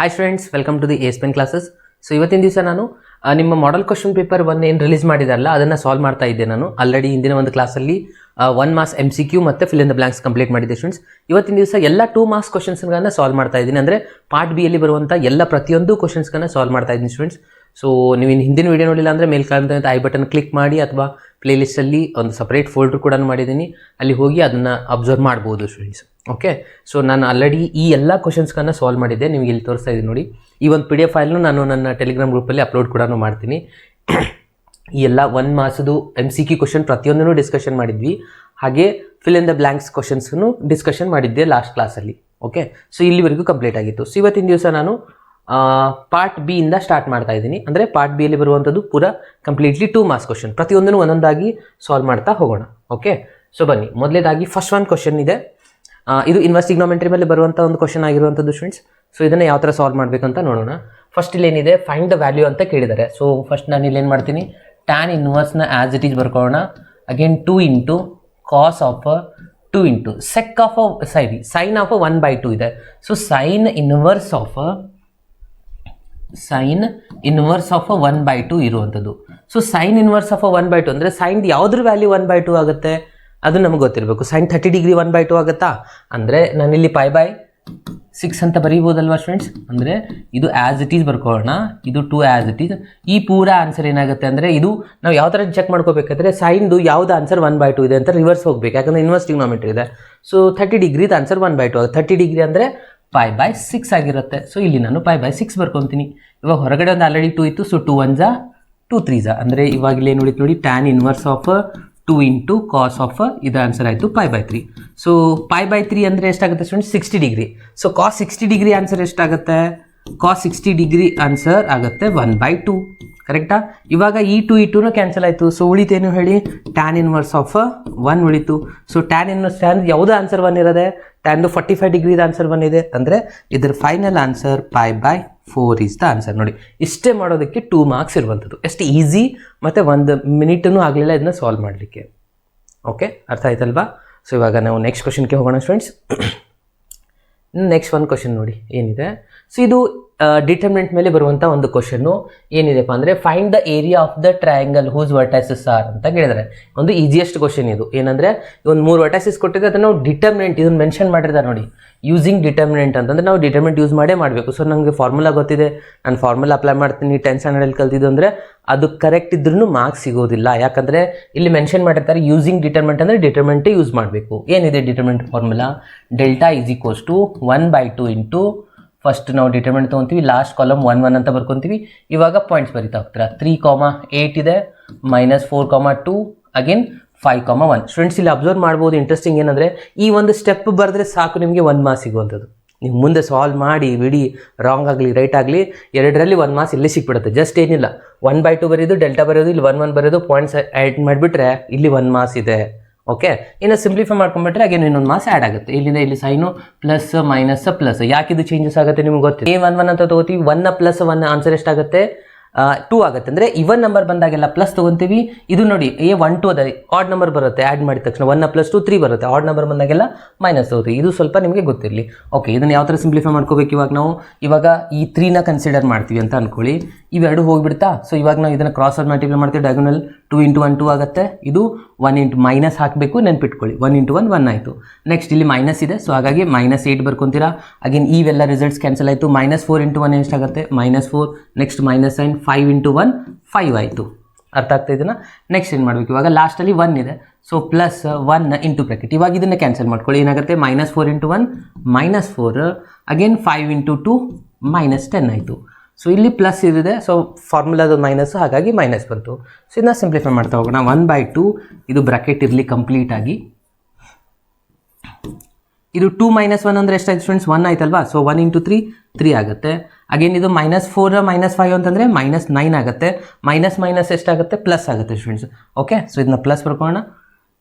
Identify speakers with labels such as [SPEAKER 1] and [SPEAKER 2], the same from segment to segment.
[SPEAKER 1] Hi friends, welcome to the Espen classes. So ಇವತ್ತಿನ ದಿವಸ ನಾನು ನಿಮ್ಮ ಮಾಡೆಲ್ ಕ್ವಶನ್ ಪೇಪರ್ ಒನ್ ಏನು ರಿಲೀಸ್ ಮಾಡಿದಾರಲ್ಲ ಅದನ್ನು ಸಾಲ್ವ್ ಮಾಡ್ತಾ ಇದ್ದೆ. ನಾನು ಆಲ್ರೆಡಿ ಹಿಂದಿನ ಒಂದು ಕ್ಲಾಸಲ್ಲಿ 1 ಮಾರ್ಕ್ಸ್ MCQ ಮತ್ತು fill in the blanks complete ಮಾಡಿದ್ದೆ ಸ್ಟೂಡೆಂಟ್ಸ್. ಇವತ್ತಿನ ದಿವಸ ಎಲ್ಲ 2 ಮಾರ್ಕ್ಸ್ ಕ್ವಶನ್ಸ್ಗಳನ್ನ ಸಾಲ್ವ್ ಮಾಡ್ತಾ ಇದ್ದೀನಿ. ಅಂದರೆ ಪಾರ್ಟ್ ಬಿ ಯಲ್ಲಿ ಬರುವಂಥ ಎಲ್ಲ ಪ್ರತಿಯೊಂದು ಕ್ವಶನ್ಸ್ಗಳನ್ನ ಸಾಲ್ವ್ ಮಾಡ್ತಾ ಇದ್ದೀನಿ ಸ್ಟೂಡೆಂಟ್ಸ್. ಸೊ ನೀವು ಹಿಂದಿನ ವೀಡಿಯೋ ನೋಡಿಲ್ಲ ಅಂದರೆ ಮೇಲೆ ಕಾಣ್ತಾ ಐ ಬಟನ್ ಕ್ಲಿಕ್ ಮಾಡಿ ಅಥವಾ ಪ್ಲೇಲಿಸ್ಟಲ್ಲಿ ಒಂದು ಸಪ್ರೇಟ್ ಫೋಲ್ಡರ್ ಕೂಡ ಮಾಡಿದ್ದೀನಿ, ಅಲ್ಲಿ ಹೋಗಿ ಅದನ್ನು ಅಬ್ಸರ್ವ್ ಮಾಡ್ಬೋದು ಸ್ಟೂಡೆಂಟ್ಸ್. ಓಕೆ, ಸೊ ನಾನು ಆಲ್ರೆಡಿ ಈ ಎಲ್ಲ ಕ್ವಶನ್ಸ್ಗಳನ್ನ ಸಾಲ್ವ್ ಮಾಡಿದ್ದೆ. ನಿಮಗೆ ಇಲ್ಲಿ ತೋರಿಸ್ತಾ ಇದ್ದೀನಿ ನೋಡಿ. ಈ ಒಂದು PDF ಫೈಲ್ನು ನಾನು ನನ್ನ ಟೆಲಿಗ್ರಾಮ್ ಗ್ರೂಪಲ್ಲಿ ಅಪ್ಲೋಡ್ ಕೂಡ ಮಾಡ್ತೀನಿ. ಈ ಎಲ್ಲ 1 ಮಾರ್ಕ್ಸ್ದು MCQ ಕ್ವಶನ್ ಪ್ರತಿಯೊಂದನ್ನು ಡಿಸ್ಕಷನ್ ಮಾಡಿದ್ವಿ. ಹಾಗೆ ಫಿಲ್ ಇನ್ ದ ಬ್ಲಾಂಕ್ಸ್ ಕ್ವಶನ್ಸ್ನು ಡಿಸ್ಕಷನ್ ಮಾಡಿದ್ದೆ ಲಾಸ್ಟ್ ಕ್ಲಾಸಲ್ಲಿ. ಓಕೆ, ಸೊ ಇಲ್ಲಿವರೆಗೂ ಕಂಪ್ಲೀಟ್ ಆಗಿತ್ತು. ಸೊ ಇವತ್ತಿನ ದಿವಸ ನಾನು ಪಾರ್ಟ್ ಬಿ ಇಂದ ಸ್ಟಾರ್ಟ್ ಮಾಡ್ತಾ ಇದ್ದೀನಿ. ಅಂದರೆ ಪಾರ್ಟ್ ಬಿ ಯಲ್ಲಿ ಬರುವಂಥದ್ದು ಪೂರ ಕಂಪ್ಲೀಟ್ಲಿ 2 ಮಾರ್ಕ್ಸ್ ಕ್ವಶನ್, ಪ್ರತಿಯೊಂದನ್ನು ಒಂದೊಂದಾಗಿ ಸಾಲ್ವ್ ಮಾಡ್ತಾ ಹೋಗೋಣ. ಓಕೆ, ಸೊ ಬನ್ನಿ. ಮೊದಲೇದಾಗಿ ಫಸ್ಟ್ ಒಂದು ಕ್ವಶನ್ ಇದೆ. ಇದು ಇನ್ವರ್ಸ್ ಟ್ರಿಗ್ನೋಮೆಟ್ರಿ ಮೇಲೆ ಬರುವಂಥ ಒಂದು ಕ್ವಶನ್ ಆಗಿರುವಂಥದ್ದು ಸ್ಟೂಡೆಂಟ್ಸ್. ಸೊ ಇದನ್ನು ಯಾವ ಥರ ಸಾಲ್ವ್ ಮಾಡಬೇಕಂತ ನೋಡೋಣ. ಫಸ್ಟ್ ಇಲ್ಲಿ ಏನಿದೆ, ಫೈಂಡ್ ದ ವ್ಯಾಲ್ಯೂ ಅಂತ ಕೇಳಿದ್ದಾರೆ. ಸೊ ಫಸ್ಟ್ ನಾನು ಇಲ್ಲಿ ಏನು ಮಾಡ್ತೀನಿ, ಟ್ಯಾನ್ ಇನ್ವರ್ಸ್ನ ಆ್ಯಸ್ ಇಟ್ ಈಸ್ ಬರ್ಕೊಳ್ಳೋಣ. Again 2 into cos of 2 into sec of sine of 1/2 ಇದೆ. ಸೊ ಸೈನ್ ಇನ್ವರ್ಸ್ ಆಫ್ 1/2 ಇರುವಂಥದ್ದು. ಸೊ ಸೈನ್ ಇನ್ವರ್ಸ್ ಆಫ್ 1/2 ಅಂದರೆ ಸೈನ್ ಯಾವುದ್ರ ವ್ಯಾಲ್ಯೂ 1/2 ಆಗುತ್ತೆ ಅದು ನಮಗೆ ಗೊತ್ತಿರಬೇಕು. ಸೈನ್ 30 ಡಿಗ್ರಿ 1/2 ಆಗುತ್ತಾ ಅಂದರೆ ನಾನಿಲ್ಲಿ π/6 ಅಂತ ಬರೀಬೋದಲ್ವಾ ಸ್ಟೂಡೆಂಟ್ಸ್. ಅಂದರೆ ಇದು ಆ್ಯಸ್ ಇಟ್ ಈಸ್ ಬರ್ಕೊಳ್ಳೋಣ, ಇದು 2 ಆ್ಯಸ್ ಇಟ್ ಈಸ್. ಈ ಪೂರ ಆನ್ಸರ್ ಏನಾಗುತ್ತೆ ಅಂದರೆ ಇದು ನಾವು ಯಾವ ಥರ ಚೆಕ್ ಮಾಡ್ಕೋಬೇಕಾದ್ರೆ ಸೈನ್ದು ಯಾವ್ದು ಆನ್ಸರ್ 1/2 ಇದೆ ಅಂತ ರಿವರ್ಸ್ ಹೋಗ್ಬೇಕು, ಯಾಕಂದರೆ ಇನ್ವರ್ಸ್ ಟ್ರಿಗ್ನೋಮೆಟ್ರಿ ಇದೆ. ಸೊ 30 ಡಿಗ್ರಿದು ಆನ್ಸರ್ 1/2 ಆಗುತ್ತೆ. 30 ಡಿಗ್ರಿ ಅಂದರೆ π/6 ಆಗಿರುತ್ತೆ. ಸೊ ಇಲ್ಲಿ ನಾನು π/6 ಬರ್ಕೊತೀನಿ. ಇವಾಗ ಹೊರಗಡೆ ಒಂದು ಆಲ್ರೆಡಿ 2 ಇತ್ತು. ಸೊ 2 1s 2 3s ಅಂದರೆ ಇವಾಗ ಇಲ್ಲಿ ಏನು ಉಳಿತು ನೋಡಿ, tan inverse of 2 into cos of ಇದು ಆನ್ಸರ್ ಆಯಿತು π/3. ಸೊ π/3 ಅಂದರೆ ಎಷ್ಟಾಗುತ್ತೆ students, 60 degree. So cos 60 degree answer ಎಷ್ಟಾಗುತ್ತೆ, ಕಾಸ್ 60 ಡಿಗ್ರಿ ಆನ್ಸರ್ ಆಗುತ್ತೆ 1/2. ಕರೆಕ್ಟಾ? ಇವಾಗ ಈ 2 ಕ್ಯಾನ್ಸಲ್ ಆಯಿತು. ಸೊ ಉಳಿತೇನು ಹೇಳಿ, ಟ್ಯಾನ್ ಇನ್ವರ್ಸ್ ಆಫ್ 1 ಉಳಿತು. ಸೊ ಟ್ಯಾನ್ ಇನ್ವರ್ಸ್ ಯಾವುದು ಆನ್ಸರ್ 1 ಇರೋದೆ, ಟ್ಯಾನ್ದು 45 ಡಿಗ್ರಿದ ಆನ್ಸರ್ 1 ಇದೆ. ಅಂದರೆ ಇದರ final answer π/4 is the answer. ನೋಡಿ, ಇಷ್ಟೇ ಮಾಡೋದಕ್ಕೆ 2 ಮಾರ್ಕ್ಸ್ ಇರುವಂಥದ್ದು. ಎಷ್ಟು ಈಸಿ ಮತ್ತು 1 ಮಿನಿಟೂ ಆಗಲಿಲ್ಲ ಇದನ್ನ ಸಾಲ್ವ್ ಮಾಡಲಿಕ್ಕೆ. ಓಕೆ, ಅರ್ಥ ಆಯ್ತಲ್ವಾ? ಸೊ ಇವಾಗ ನಾವು ನೆಕ್ಸ್ಟ್ ಕ್ವಶನ್ಗೆ ಹೋಗೋಣ ಸ್ಟೂಡೆಂಟ್ಸ್. ನೆಕ್ಸ್ಟ್ ಒಂದು ಕ್ವಶನ್ ನೋಡಿ ಏನಿದೆ. ಸೊ ಇದು ಡಿಟರ್ಮಿನೆಂಟ್ ಮೇಲೆ ಬರುವಂಥ ಒಂದು ಕ್ವಶನ್ನು ಏನಿದೆಪ್ಪ ಅಂದರೆ find the area of the triangle whose vertices are ಅಂತ ಕೇಳಿದರೆ ಒಂದು ಈಸಿಯೆಸ್ಟ್ ಕ್ವಶನ್ ಇದು. ಏನಂದರೆ ಒಂದು 3 ವರ್ಟೈಸಸ್ ಕೊಟ್ಟಿದೆ, ಅದನ್ನು ನಾವು ಡಿಟರ್ಮಿನೆಂಟ್ ಇದನ್ನು ಮೆನ್ಷನ್ ಮಾಡಿದ್ದಾರೆ ನೋಡಿ. ಯೂಸಿಂಗ್ ಡಿಟರ್ಮಿನೆಂಟ್ ಅಂತಂದರೆ ನಾವು ಡಿಟರ್ಮಿನೆಂಟ್ ಯೂಸ್ ಮಾಡಬೇಕು. ಸೊ ನನಗೆ ಫಾರ್ಮುಲಾ ಗೊತ್ತಿದೆ, ನಾನು ಫಾರ್ಮುಲಾ ಅಪ್ಲೈ ಮಾಡ್ತೀನಿ, 10th ಸ್ಟ್ಯಾಂಡರ್ಡಲ್ಲಿ ಕಲ್ತಿದ್ದು ಅಂದರೆ ಅದು ಕರೆಕ್ಟ್ ಇದ್ರೂ ಮಾರ್ಕ್ಸ್ ಸಿಗೋದಿಲ್ಲ. ಯಾಕಂದರೆ ಇಲ್ಲಿ ಮೆನ್ಷನ್ ಮಾಡಿರ್ತಾರೆ ಯೂಸಿಂಗ್ ಡಿಟರ್ಮಿನೆಂಟ್ ಅಂದರೆ ಡಿಟರ್ಮಿನೆಂಟೇ ಯೂಸ್ ಮಾಡಬೇಕು. ಏನಿದೆ determinant formula, delta is equals to 1/2 into first ನಾವು ಡಿಟರ್ಮಿನೆಂಟ್ ತೊಗೊತೀವಿ, ಲಾಸ್ಟ್ ಕಾಲಮ್ 1 1 ಅಂತ ಬರ್ಕೊತೀವಿ. ಇವಾಗ ಪಾಯಿಂಟ್ಸ್ ಬರಿತಾ ಹೋಗ್ತೀರಾ. 3,8 ಇದೆ, -4,2 ಅಗೇನ್ 5,1. ಸ್ಟೂಡೆಂಟ್ಸ್ ಇಲ್ಲಿ ಅಬ್ಸರ್ವ್ ಮಾಡ್ಬೋದು. ಇಂಟ್ರೆಸ್ಟಿಂಗ್ ಏನಂದರೆ ಈ ಒಂದು ಸ್ಟೆಪ್ ಬರೆದ್ರೆ ಸಾಕು ನಿಮಗೆ 1 ಮಾರ್ಕ್ಸ್ ಸಿಗುವಂಥದ್ದು. ನೀವು ಮುಂದೆ ಸಾಲ್ವ್ ಮಾಡಿ ಬಿಡಿ, ರಾಂಗ್ ಆಗಲಿ ರೈಟ್ ಆಗಲಿ ಎರಡರಲ್ಲಿ 1 ಮಾರ್ಕ್ಸ್ ಇಲ್ಲೇ ಸಿಕ್ಬಿಡುತ್ತೆ. ಜಸ್ಟ್ ಏನಿಲ್ಲ, 1/2 ಬರೆಯೋದು, ಡೆಲ್ಟಾ ಬರೆಯೋದು, ಇಲ್ಲಿ 1 1 ಬರೆಯೋದು, ಪಾಯಿಂಟ್ಸ್ ಆ್ಯಡ್ ಮಾಡಿಬಿಟ್ರೆ ಇಲ್ಲಿ 1 ಮಾರ್ಕ್ಸ್ ಇದೆ. ಓಕೆ, ಇನ್ನು ಸಿಂಪ್ಲಿಫೈ ಮಾಡ್ಕೊಂಡ್ಬಿಟ್ರೆ ಅಗೇನ್ ಇನ್ನೊಂದು ಮಾರ್ಕ್ಸ್ ಆ್ಯಡ್ ಆಗುತ್ತೆ. ಇಲ್ಲಿಂದ ಇಲ್ಲಿ ಸೈನು ಪ್ಲಸ್ ಮೈನಸ್ ಪ್ಲಸ್. ಯಾಕೆ ಇದು ಚೇಂಜಸ್ ಆಗುತ್ತೆ ನಿಮ್ಗೆ ಗೊತ್ತಿದೆ. A11 ಅಂತ ತೊಗೋತೀವಿ, 1 + 1 ಆನ್ಸರ್ ಎಷ್ಟಾಗುತ್ತೆ, 2 ಆಗುತ್ತೆ. ಅಂದರೆ ಇವನ್ ನಂಬರ್ ಬಂದಾಗೆಲ್ಲ ಪ್ಲಸ್ ತೊಗೊತೀವಿ. ಇದು ನೋಡಿ A12 ಅದ ಆಡ್ ನಂಬರ್ ಬರುತ್ತೆ, ಆ್ಯಡ್ ಮಾಡಿದ ತಕ್ಷಣ 1 + 2 3 ಬರುತ್ತೆ. ಆಡ್ ನಂಬರ್ ಬಂದಾಗೆಲ್ಲ ಮೈನಸ್ ತೊಗೋತೀವಿ. ಇದು ಸ್ವಲ್ಪ ನಿಮಗೆ ಗೊತ್ತಿರಲಿ. ಓಕೆ, ಇದನ್ನು ಯಾವ ಥರ ಸಿಂಪ್ಲಿಫೈ ಮಾಡ್ಕೋಬೇಕು ಇವಾಗ ನಾವು. ಇವಾಗ ಈ 3ನ ಕನ್ಸಿಡರ್ ಮಾಡ್ತೀವಿ ಅಂತ ಅಂದ್ಕೊಳ್ಳಿ. ಇವೆರಡು ಹೋಗಿಬಿಡ್ತಾ. ಸೊ ಇವಾಗ ನಾವು ಇದನ್ನು ಕ್ರಾಸ್ ಮಲ್ಟಿಪ್ಲೈ ಮಾಡ್ತೀವಿ. ಡಯಾಗೋನಲ್ 2 × 1 2 ಆಗುತ್ತೆ. ಇದು 1 × ಮೈನಸ್ ಹಾಕಬೇಕು, ನೆನ್ಪಿಟ್ಕೊಳ್ಳಿ. 1 × 1 1 ಆಯಿತು. ನೆಕ್ಸ್ಟ್ ಇಲ್ಲಿ ಮೈನಸ್ ಇದೆ, ಸೊ ಹಾಗಾಗಿ -8 ಬರ್ಕೊತೀರಾ. ಅಗೇನ್ ಇವೆಲ್ಲ ರಿಸಲ್ಟ್ಸ್ ಕ್ಯಾನ್ಸಲ್ ಆಯಿತು. -4 × 1 ಎಷ್ಟಾಗುತ್ತೆ, -4. ನೆಕ್ಸ್ಟ್ ಮೈನಸ್ ಸೈನ್ 5 × 1 5 ಆಯಿತು. ಅರ್ಥ ಆಗ್ತಾ ಇದನ್ನ. ನೆಕ್ಸ್ಟ್ ಏನು ಮಾಡಬೇಕು, ಇವಾಗ ಲಾಸ್ಟಲ್ಲಿ 1 ಇದೆ. So +1 into bracket. ಇವಾಗ ಇದನ್ನು ಕ್ಯಾನ್ಸಲ್ ಮಾಡ್ಕೊಳ್ಳಿ. ಏನಾಗುತ್ತೆ, -4 × 1 -4 ಅಗೇನ್ 5 × 2 -10 ಆಯಿತು. ಸೊ ಇಲ್ಲಿ ಪ್ಲಸ್ ಇದಿದೆ, ಸೊ ಫಾರ್ಮುಲಾದ ಮೈನಸ್, ಹಾಗಾಗಿ ಮೈನಸ್ ಬಂತು. ಸೊ ಇದನ್ನ ಸಿಂಪ್ಲಿಫೈ ಮಾಡ್ತಾ ಹೋಗೋಣ. 1/2 ಇದು ಬ್ರ್ಯಾಕೆಟ್ ಇರಲಿ ಕಂಪ್ಲೀಟ್ ಆಗಿ. ಇದು 2 - 1 ಅಂದರೆ ಎಷ್ಟಾಯ್ತು ಸ್ಟೂಡೆಂಟ್ಸ್, 1 ಆಯ್ತಲ್ವಾ. ಸೊ 1 × 3 3 ಆಗುತ್ತೆ. ಅಗೇನ್ ಇದು -4 -5 ಅಂತಂದರೆ -9 ಆಗುತ್ತೆ. ಮೈನಸ್ ಎಷ್ಟಾಗುತ್ತೆ, ಪ್ಲಸ್ ಆಗುತ್ತೆ ಸ್ಟೂಡೆಂಟ್ಸ್. ಓಕೆ, ಸೊ ಇದನ್ನ ಪ್ಲಸ್ ಬರ್ಕೊಳ್ಳೋಣ.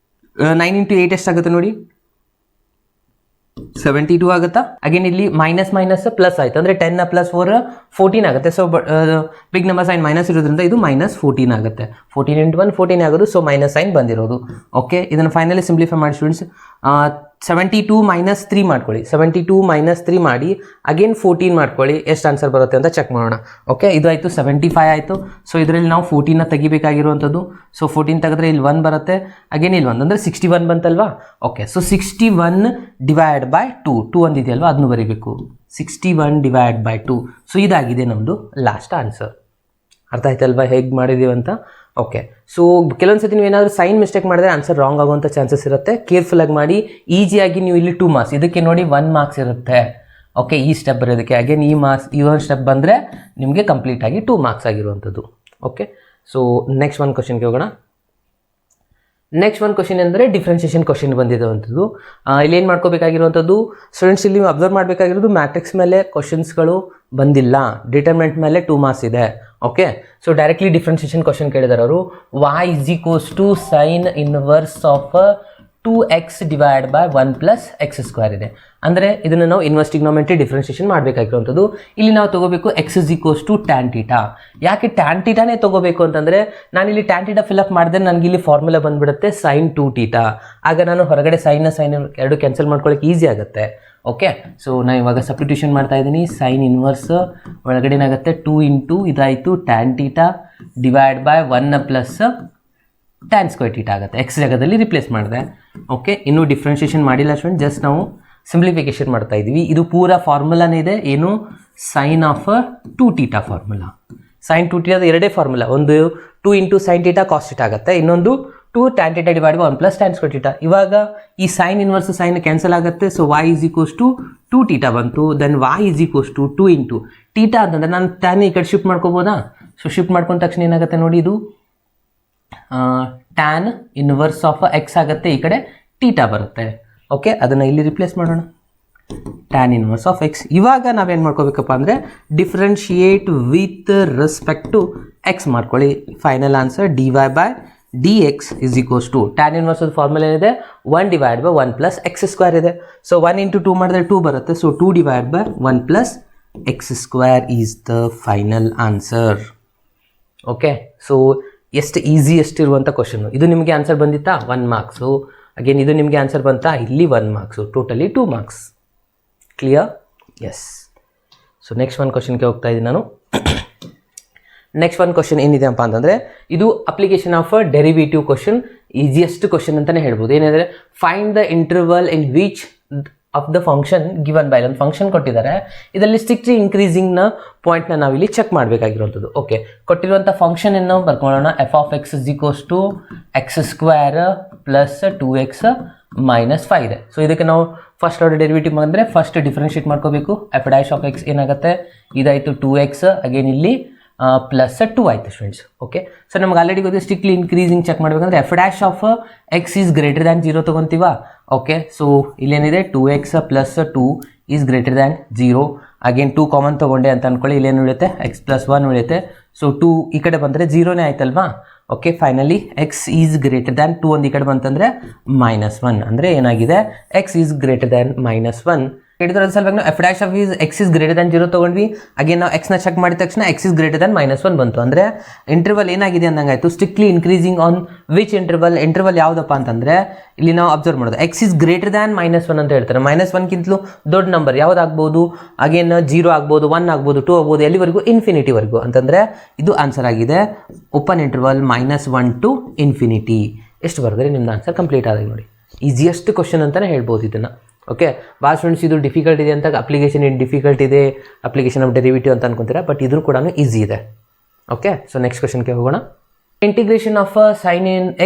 [SPEAKER 1] 9 × 8 ಎಷ್ಟಾಗುತ್ತೆ ನೋಡಿ, 72 ಆಗುತ್ತಾ. ಅಗೇನ್ ಇಲ್ಲಿ ಮೈನಸ್ ಪ್ಲಸ್ ಆಯಿತು ಅಂದರೆ 10 + 4 14 ಆಗುತ್ತೆ. So big number sign minus ಇರೋದ್ರಿಂದ ಇದು -14 ಆಗುತ್ತೆ. 14 × 1 14 ಆಗೋದು. ಸೊ ಮೈನಸ್ ಸೈನ್ ಬಂದಿರೋದು. ಓಕೆ, ಇದನ್ನು ಫೈನಲಿ ಸಿಂಪ್ಲಿಫೈ ಮಾಡಿ ಸ್ಟೂಡೆಂಟ್ಸ್. 72 ಮೈನಸ್ 3 ಮಾಡ್ಕೊಳ್ಳಿ, 72 ಮೈನಸ್ 3 ಮಾಡಿ ಅಗೇನ್ 14 ಮಾಡ್ಕೊಳ್ಳಿ, ಎಷ್ಟು ಆನ್ಸರ್ ಬರುತ್ತೆ ಅಂತ ಚೆಕ್ ಮಾಡೋಣ. ಓಕೆ, ಇದು ಆಯಿತು 75 ಆಯಿತು. ಸೊ ಇದರಲ್ಲಿ ನಾವು 14ನ ತೆಗಿಬೇಕಾಗಿರುವಂಥದ್ದು. ಸೊ 14 ತೆಗೆದ್ರೆ ಇಲ್ಲಿ 1 ಬರುತ್ತೆ, ಅಗೇನ್ ಇಲ್ಲಿ 1 ಅಂದರೆ 61 ಬಂತಲ್ವಾ. ಓಕೆ, ಸೊ 61 ಡಿವೈಡ್ ಬೈ 2 ಒಂದಿದೆಯಲ್ವಾ ಅದನ್ನು ಬರೀಬೇಕು. 61 ಡಿವೈಡ್ ಬೈ 2. ಸೊ ಇದಾಗಿದೆ ನಮ್ಮದು ಲಾಸ್ಟ್ ಆನ್ಸರ್. ಅರ್ಥ ಆಯ್ತಲ್ವಾ ಹೇಗೆ ಮಾಡಿದ್ದೀವಿ ಅಂತ. ಓಕೆ, ಸೊ ಕೆಲವೊಂದು ಸತಿ ನೀವೇನಾದರೂ ಸೈನ್ ಮಿಸ್ಟೇಕ್ ಮಾಡಿದ್ರೆ ಆನ್ಸರ್ ರಾಂಗ್ ಆಗುವಂಥ ಚಾನ್ಸಸ್ ಇರುತ್ತೆ. ಕೇರ್ಫುಲ್ಲಾಗಿ ಮಾಡಿ. ಈಸಿಯಾಗಿ ನೀವು ಇಲ್ಲಿ 2 ಮಾರ್ಕ್ಸ್, ಇದಕ್ಕೆ ನೋಡಿ 1 ಮಾರ್ಕ್ಸ್ ಇರುತ್ತೆ. ಓಕೆ, ಈ ಸ್ಟೆಪ್ ಬರೋದಕ್ಕೆ ಅಗೇನ್ ಈ ಒಂದು ಸ್ಟೆಪ್ ಬಂದರೆ ನಿಮಗೆ ಕಂಪ್ಲೀಟಾಗಿ 2 ಮಾರ್ಕ್ಸ್ ಆಗಿರುವಂಥದ್ದು. ಓಕೆ, ಸೊ ನೆಕ್ಸ್ಟ್ ಒಂದು ಕ್ವಶನ್ಗೆ ಹೋಗೋಣ. ನೆಕ್ಸ್ಟ್ ಒಂದು ಕ್ವಶನ್ ಅಂದರೆ ಡಿಫ್ರೆನ್ಷಿಯೇಷನ್ ಕ್ವಶನ್ ಬಂದಿರುವಂಥದ್ದು. ಇಲ್ಲೇನು ಮಾಡ್ಕೋಬೇಕಾಗಿರುವಂಥದ್ದು ಸ್ಟೂಡೆಂಟ್ಸ್, ಇಲ್ಲಿ ನೀವು ಅಬ್ಸರ್ವ್ ಮಾಡಬೇಕಾಗಿರೋದು ಮ್ಯಾಟ್ರಿಕ್ಸ್ ಮೇಲೆ ಕ್ವಶನ್ಸ್ಗಳು ಬಂದಿಲ್ಲ, ಡಿಟರ್ಮಿನೆಂಟ್ ಮೇಲೆ 2 ಮಾರ್ಕ್ಸ್ ಇದೆ. Okay, so directly differentiation question ಕೇಳಿದಾರೆ ಅವರು. y = sine inverse of 2x divide by 1 plus x square ಇದೆ. ಅಂದರೆ ಇದನ್ನು ನಾವು ಇನ್ವರ್ಸ್ ಟ್ರಿಗ್ನೋಮೆಟ್ರಿ ಡಿಫ್ರೆನ್ಷಿಯೇಷನ್ ಮಾಡಬೇಕಾಗಿರುವಂಥದ್ದು. ಇಲ್ಲಿ ನಾವು ತೊಗೋಬೇಕು x = tan θ. ಯಾಕೆ tan θನೇ ತೊಗೋಬೇಕು ಅಂತಂದರೆ, ನಾನಿಲ್ಲಿ tan θ ಫಿಲಪ್ ಮಾಡಿದ್ರೆ ನನಗೆ ಇಲ್ಲಿ ಫಾರ್ಮುಲಾ ಬಂದುಬಿಡುತ್ತೆ sin 2θ. ಆಗ ನಾನು ಹೊರಗಡೆ ಸೈನ್ ಎರಡು ಕ್ಯಾನ್ಸಲ್ ಮಾಡ್ಕೊಳ್ಳೋಕೆ ಈಸಿ ಆಗುತ್ತೆ. ಓಕೆ, ಸೊ ನಾನು ಇವಾಗ ಸಬ್ಸ್ಟಿಟ್ಯೂಷನ್ ಮಾಡ್ತಾ ಇದ್ದೀನಿ. ಸೈನ್ ಇನ್ವರ್ಸ್ ಒಳಗಡೆ ಏನಾಗುತ್ತೆ 2 ಇಂಟು ಇದಾಯಿತು tan θ divide by 1 plus tan square θ ಆಗುತ್ತೆ. ಎಕ್ಸ್ ಜಾಗದಲ್ಲಿ ರಿಪ್ಲೇಸ್ ಮಾಡಿದೆ. ಓಕೆ, ಇನ್ನೂ ಡಿಫ್ರೆನ್ಷಿಯೇಷನ್ ಮಾಡಿಲ್ಲ ಸ್ಟೂಡೆಂಟ್, ಜಸ್ಟ್ ನಾವು ಸಿಂಪ್ಲಿಫಿಕೇಶನ್ ಮಾಡ್ತಾ ಇದ್ದೀವಿ. ಇದು ಪೂರ ಫಾರ್ಮುಲಾನೇ ಇದೆ, ಏನು ಸೈನ್ ಆಫ್ 2θ ಫಾರ್ಮುಲಾ. ಸೈನ್ 2θ ಎರಡೇ ಫಾರ್ಮುಲಾ, ಒಂದು 2 ಇಂಟು ಸೈನ್ θ ಕಾಸ್ θ ಆಗುತ್ತೆ, ಇನ್ನೊಂದು 2 tan θ divide by 1 plus tan square θ. ಇವಾಗ ಈ ಸೈನ್ ಇನ್ವರ್ಸ್ ಸೈನ್ ಕ್ಯಾನ್ಸಲ್ ಆಗುತ್ತೆ. ಸೊ y = 2θ ಬಂತು. ದೆನ್ y = 2 ಇಂಟು θ ಅಂತಂದರೆ ನಾನು ಟ್ಯಾನ್ ಈ ಕಡೆ ಶಿಫ್ಟ್ ಮಾಡ್ಕೋಬೋದಾ. ಸೊ ಶಿಫ್ಟ್ ಮಾಡ್ಕೊಂಡ ತಕ್ಷಣ ಏನಾಗುತ್ತೆ ನೋಡಿ, ಇದು ಟ್ಯಾನ್ ಇನ್ವರ್ಸ್ ಆಫ್ ಎಕ್ಸ್ ಆಗುತ್ತೆ, ಈ ಕಡೆ θ ಬರುತ್ತೆ. ಓಕೆ, ಅದನ್ನು ಇಲ್ಲಿ ರಿಪ್ಲೇಸ್ ಮಾಡೋಣ, ಟ್ಯಾನ್ ಇನ್ವರ್ಸ್ ಆಫ್ ಎಕ್ಸ್. ಇವಾಗ ನಾವೇನು ಮಾಡ್ಕೋಬೇಕಪ್ಪ ಅಂದರೆ differentiate with respect to x ಮಾಡ್ಕೊಳ್ಳಿ. Final answer dy/dx = tan inverse formula ಏನಿದೆ 1 divide by 1 plus x square ಇದೆ. ಸೊ 1 ಇಂಟು 2 ಮಾಡಿದ್ರೆ 2 ಬರುತ್ತೆ. So 2 divide by 1 plus x square is the final answer. Okay, so ಎಷ್ಟು ಈಸಿಯೆಸ್ಟ್ ಇರುವಂಥ question. ಇದು ನಿಮಗೆ answer ಬಂದಿತ್ತಾ 1 marks. Again ಇದು ನಿಮಗೆ ಆನ್ಸರ್ ಬಂತಾ ಇಲ್ಲಿ 1 marks, totally 2 marks. Clear? Yes. So next ಒಂದು ಕ್ವಶನ್ಗೆ ಹೋಗ್ತಾ ಇದ್ದೀನಿ ನಾನು. ನೆಕ್ಸ್ಟ್ ಒಂದು ಕ್ವಶನ್ ಏನಿದೆಯಪ್ಪ ಅಂತಂದರೆ, ಇದು application of derivative question, easiest question ಅಂತಲೇ ಹೇಳ್ಬೋದು. ಏನಿದೆ, find the interval in which of the function given by. ಒಂದು ಫಂಕ್ಷನ್ ಕೊಟ್ಟಿದ್ದಾರೆ, ಇದರಲ್ಲಿ ಸ್ಟ್ರಿಕ್ಟ್ಲಿ ಇನ್ಕ್ರೀಸಿಂಗ್ನ ಪಾಯಿಂಟ್ನ ನಾವಿಲ್ಲಿ ಚೆಕ್ ಮಾಡಬೇಕಾಗಿರುವಂಥದ್ದು. ಓಕೆ, ಕೊಟ್ಟಿರುವಂಥ ಫಂಕ್ಷನ್ ಏನು ನಾವು ಬರ್ಕೊಳ್ಳೋಣ. f(x) = x² plus 2x minus 5 ಇದೆ. ಸೊ ಇದಕ್ಕೆ ನಾವು ಫಸ್ಟ್ ಆರ್ಡರ್ ಡೆರಿವೇಟಿವ್ ಬಂದರೆ ಫಸ್ಟ್ ಡಿಫ್ರೆನ್ಷಿಯೇಟ್ ಮಾಡ್ಕೋಬೇಕು. f'(x) ಏನಾಗುತ್ತೆ, ಇದಾಯಿತು 2x, ಅಗೇನ್ ಇಲ್ಲಿ ಪ್ಲಸ್ 2 ಆಯಿತು ಸ್ಟೂಡೆಂಟ್ಸ್. ಓಕೆ, ಸೊ ನಮ್ಗೆ ಆಲ್ರೆಡಿ ಗೊತ್ತಿದೆ ಸ್ಟ್ರಿಕ್ಟ್ಲಿ ಇನ್ಕ್ರೀಸಿಂಗ್ ಚೆಕ್ ಮಾಡಬೇಕಂದ್ರೆ f'(x) = 0 ತೊಗೊತೀವ. ಓಕೆ, ಸೊ ಇಲ್ಲೇನಿದೆ 2x ಪ್ಲಸ್ 2 = 0. ಅಗೇನ್ 2 ಕಾಮನ್ ತೊಗೊಂಡೆ ಅಂತ ಅಂದ್ಕೊಳ್ಳಿ, ಇಲ್ಲೇನು ಉಳಿಯುತ್ತೆ x + 1 ಉಳಿಯುತ್ತೆ. ಸೊ 2 ಈ ಕಡೆ ಬಂದರೆ 0ನೇ ಆಯ್ತಲ್ವಾ. ಓಕೆ, ಫೈನಲಿ x = 2 ಒಂದು ಈ ಕಡೆ ಬಂತಂದರೆ -1, ಅಂದರೆ ಏನಾಗಿದೆ x > -1. ಹೇಳಿದ್ರೆ ಸಲುವಾಗಿ ನಾವು f'(x) > 0 ತೊಗೊಂಡ್ವಿ. ಅಗೇನ್ ನಾವು ಎಕ್ಸ್ನ ಚೆಕ್ ಮಾಡಿದ ತಕ್ಷಣ x > -1 ಬಂತು. ಅಂದರೆ ಇಂಟರ್ವಲ್ ಏನಾಗಿದೆ ಅಂದಂಗಾಯಿತು, strictly increasing on which interval ಯಾವುದಪ್ಪ ಅಂತಂದರೆ ಇಲ್ಲಿ ನಾವು ಅಬ್ಸರ್ವ್ ಮಾಡೋದು x > -1 ಅಂತ ಹೇಳ್ತಾರೆ. -1ಕ್ಕಿಂತಲೂ ದೊಡ್ಡ ನಂಬರ್ ಯಾವುದಾಗ್ಬೋದು, ಅಗೇನ್ 0 ಆಗ್ಬೋದು, 1 ಆಗ್ಬೋದು, 2 ಆಗ್ಬೋದು, ಎಲ್ಲಿವರೆಗೂ ಇನ್ಫಿನಿಟಿವರೆಗೂ ಅಂತಂದರೆ ಇದು ಆನ್ಸರ್ ಆಗಿದೆ. Open interval -1 to ∞. ಎಷ್ಟು ಬರೆದ್ರೆ ನಿಮ್ದು ಆನ್ಸರ್ ಕಂಪ್ಲೀಟ್ ಆದಾಗ ನೋಡಿ. ಈಸಿಯೆಸ್ಟ್ ಕ್ವಶನ್ ಅಂತಲೇ ಹೇಳ್ಬೋದು ಇದನ್ನು. ಓಕೆ, ಭಾಳ ಸ್ಟೂಡೆಂಟ್ಸ್ ಇದು ಡಿಫಿಕಲ್ಟ್ ಇದೆ ಅಂತ ಅಪ್ಲಿಕೇಶನ್ ಏನು ಡಿಫಿಕಲ್ಟ್ ಇದೆ, ಅಪ್ಲಿಕೇಶನ್ ಆಫ್ ಡೆರಿವೇಟಿವ್ ಅಂತ ಅನ್ಕೊಂತೀರಾ, ಬಟ್ ಇದ್ರೂ ಕೂಡ ಈಸಿ ಇದೆ. ಓಕೆ, ಸೊ ನೆಕ್ಸ್ಟ್ ಕ್ವಶನ್ಗೆ ಹೋಗೋಣ. Integration of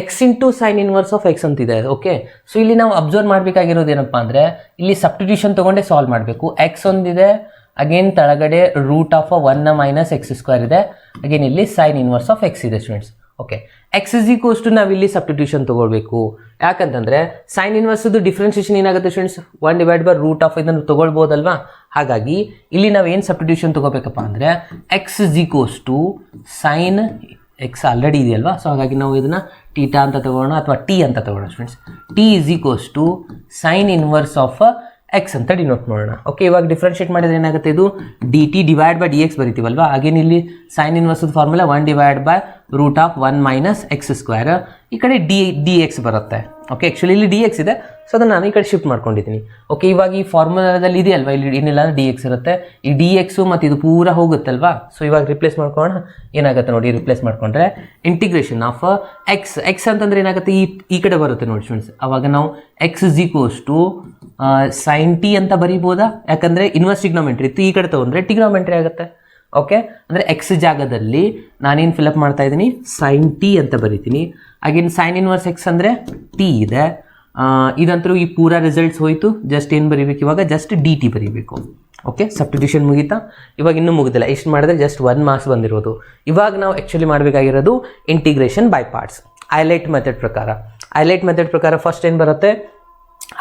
[SPEAKER 1] x into sine inverse of X ಅಂತಿದೆ. ಓಕೆ, ಸೊ ಇಲ್ಲಿ ನಾವು ಅಬ್ಸರ್ವ್ ಮಾಡಬೇಕಾಗಿರೋದು ಏನಪ್ಪ ಅಂದರೆ ಇಲ್ಲಿ ಸಬ್ಸ್ಟಿಟ್ಯೂಷನ್ ತೊಗೊಂಡೆ ಸಾಲ್ವ್ ಮಾಡಬೇಕು. ಎಕ್ಸ್ ಒಂದಿದೆ, ಅಗೇನ್ ತಳಗಡೆ √(1 - x² ಇದೆ, ಅಗೇನ್ ಇಲ್ಲಿ ಸೈನ್ ಇನ್ವರ್ಸ್ ಆಫ್ ಎಕ್ಸ್ ಇದೆ ಸ್ಟೂಡೆಂಟ್ಸ್. ಓಕೆ, x = ನಾವಿಲ್ಲಿ ಸಬ್ಸ್ಟಿಟ್ಯೂಷನ್ ತೊಗೊಳ್ಬೇಕು. ಯಾಕಂತಂದರೆ ಸೈನ್ ಇನ್ವರ್ಸದು ಡಿಫ್ರೆನ್ಷಿಯೇಷನ್ ಏನಾಗುತ್ತೆ ಸ್ಟೂಡೆಂಟ್ಸ್, 1 ಡಿವೈಡ್ ಬೈ √ ಇದನ್ನು ತೊಗೊಳ್ಬೋದಲ್ವಾ. ಹಾಗಾಗಿ ಇಲ್ಲಿ ನಾವು ಏನು ಸಬ್ಸ್ಟಿಟ್ಯೂಷನ್ ತೊಗೋಬೇಕಪ್ಪ ಅಂದರೆ x = ಸೈನ್ ಎಕ್ಸ್ ಆಲ್ರೆಡಿ ಇದೆಯಲ್ವಾ. ಸೊ ಹಾಗಾಗಿ ನಾವು ಇದನ್ನು θ ಅಂತ ತೊಗೊಳ್ಳೋಣ ಅಥವಾ t ಅಂತ ತೊಗೊಳ್ಳೋಣ students. t = sine inverse of x ಅಂತ ಡಿನೋಟ್ ಮಾಡೋಣ. ಓಕೆ, ಇವಾಗ ಡಿಫ್ರೆನ್ಷಿಯೇಟ್ ಮಾಡಿದ್ರೆ ಏನಾಗುತ್ತೆ, ಇದು d t divide by d x ಬರಿತೀವಲ್ವಾ. ಹಾಗೇನು ಇಲ್ಲಿ ಸೈನ್ ಇನ್ವರ್ಸದ formula 1 divide by root of 1 minus x square. ಈ ಕಡೆ ಡಿ ಎಕ್ಸ್ ಬರುತ್ತೆ. ಓಕೆ, ಆ್ಯಕ್ಚುಲಿ ಇಲ್ಲಿ ಡಿ ಎಕ್ಸ್ ಇದೆ, ಸೊ ಅದನ್ನು ನಾನು ಈ ಕಡೆ ಶಿಫ್ಟ್ ಮಾಡ್ಕೊಂಡಿದ್ದೀನಿ. ಓಕೆ, ಇವಾಗ ಈ ಫಾರ್ಮುಲಾದಲ್ಲಿ ಇದೆಯಲ್ವಾ, ಇಲ್ಲಿ ಏನಿಲ್ಲ ಅಂದರೆ ಡಿ ಎಕ್ಸ್ ಇರುತ್ತೆ. ಈ ಡಿ ಎಕ್ಸು ಮತ್ತು ಇದು ಪೂರ ಹೋಗುತ್ತಲ್ವಾ. ಸೊ ಇವಾಗ ರಿಪ್ಲೇಸ್ ಮಾಡ್ಕೊಳ್ಳೋಣ. ಏನಾಗುತ್ತೆ ನೋಡಿ, ರಿಪ್ಲೇಸ್ ಮಾಡ್ಕೊಂಡ್ರೆ ಇಂಟಿಗ್ರೇಷನ್ ಆಫ್ ಎಕ್ಸ್ ಅಂತಂದ್ರೆ ಏನಾಗುತ್ತೆ, ಈ ಕಡೆ ಬರುತ್ತೆ ನೋಡಿ ಸ್ಟೂಡೆಂಟ್ಸ್. ಅವಾಗ ನಾವು x is equals to sine t ಅಂತ ಬರೀಬೋದಾ, ಯಾಕಂದರೆ ಇನ್ವರ್ಸ್ ಟಿಗ್ನೋಮೆಂಟ್ರಿ ಇತ್ತು, ಈ ಕಡೆ ತೊಗೊಂಡ್ರೆ ಟಿಗ್ನೋಮೆಂಟ್ರಿ ಆಗುತ್ತೆ. ಓಕೆ, ಅಂದರೆ ಎಕ್ಸ್ ಜಾಗದಲ್ಲಿ ನಾನೇನು ಫಿಲಪ್ ಮಾಡ್ತಾ ಇದ್ದೀನಿ, ಸೈನ್ ಟಿ ಅಂತ ಬರಿತೀನಿ. ಹಾಗೇನು ಸೈನ್ ಇನ್ವರ್ಸ್ ಎಕ್ಸ್ ಅಂದರೆ ಟಿ ಇದೆ. ಇದಂತರೂ ಈ ಪೂರ ರಿಸಲ್ಟ್ಸ್ ಹೋಯಿತು. ಜಸ್ಟ್ ಏನು ಬರೀಬೇಕು ಇವಾಗ, ಜಸ್ಟ್ ಡಿ ಟಿ ಬರೀಬೇಕು. ಓಕೆ, ಸಬ್ಸ್ಟಿಟ್ಯೂಷನ್ ಮುಗೀತಾ. ಇವಾಗ ಇನ್ನೂ ಮುಗಿದಿಲ್ಲ, ಇಷ್ಟು ಮಾಡಿದ್ರೆ ಜಸ್ಟ್ 1 ಮಾರ್ಕ್ಸ್ ಬಂದಿರೋದು. ಇವಾಗ ನಾವು ಆ್ಯಕ್ಚುಲಿ ಮಾಡಬೇಕಾಗಿರೋದು integration by parts ILATE method ಪ್ರಕಾರ. ಐಲೈಟ್ ಮೆಥಡ್ ಪ್ರಕಾರ ಫಸ್ಟ್ ಏನು ಬರುತ್ತೆ,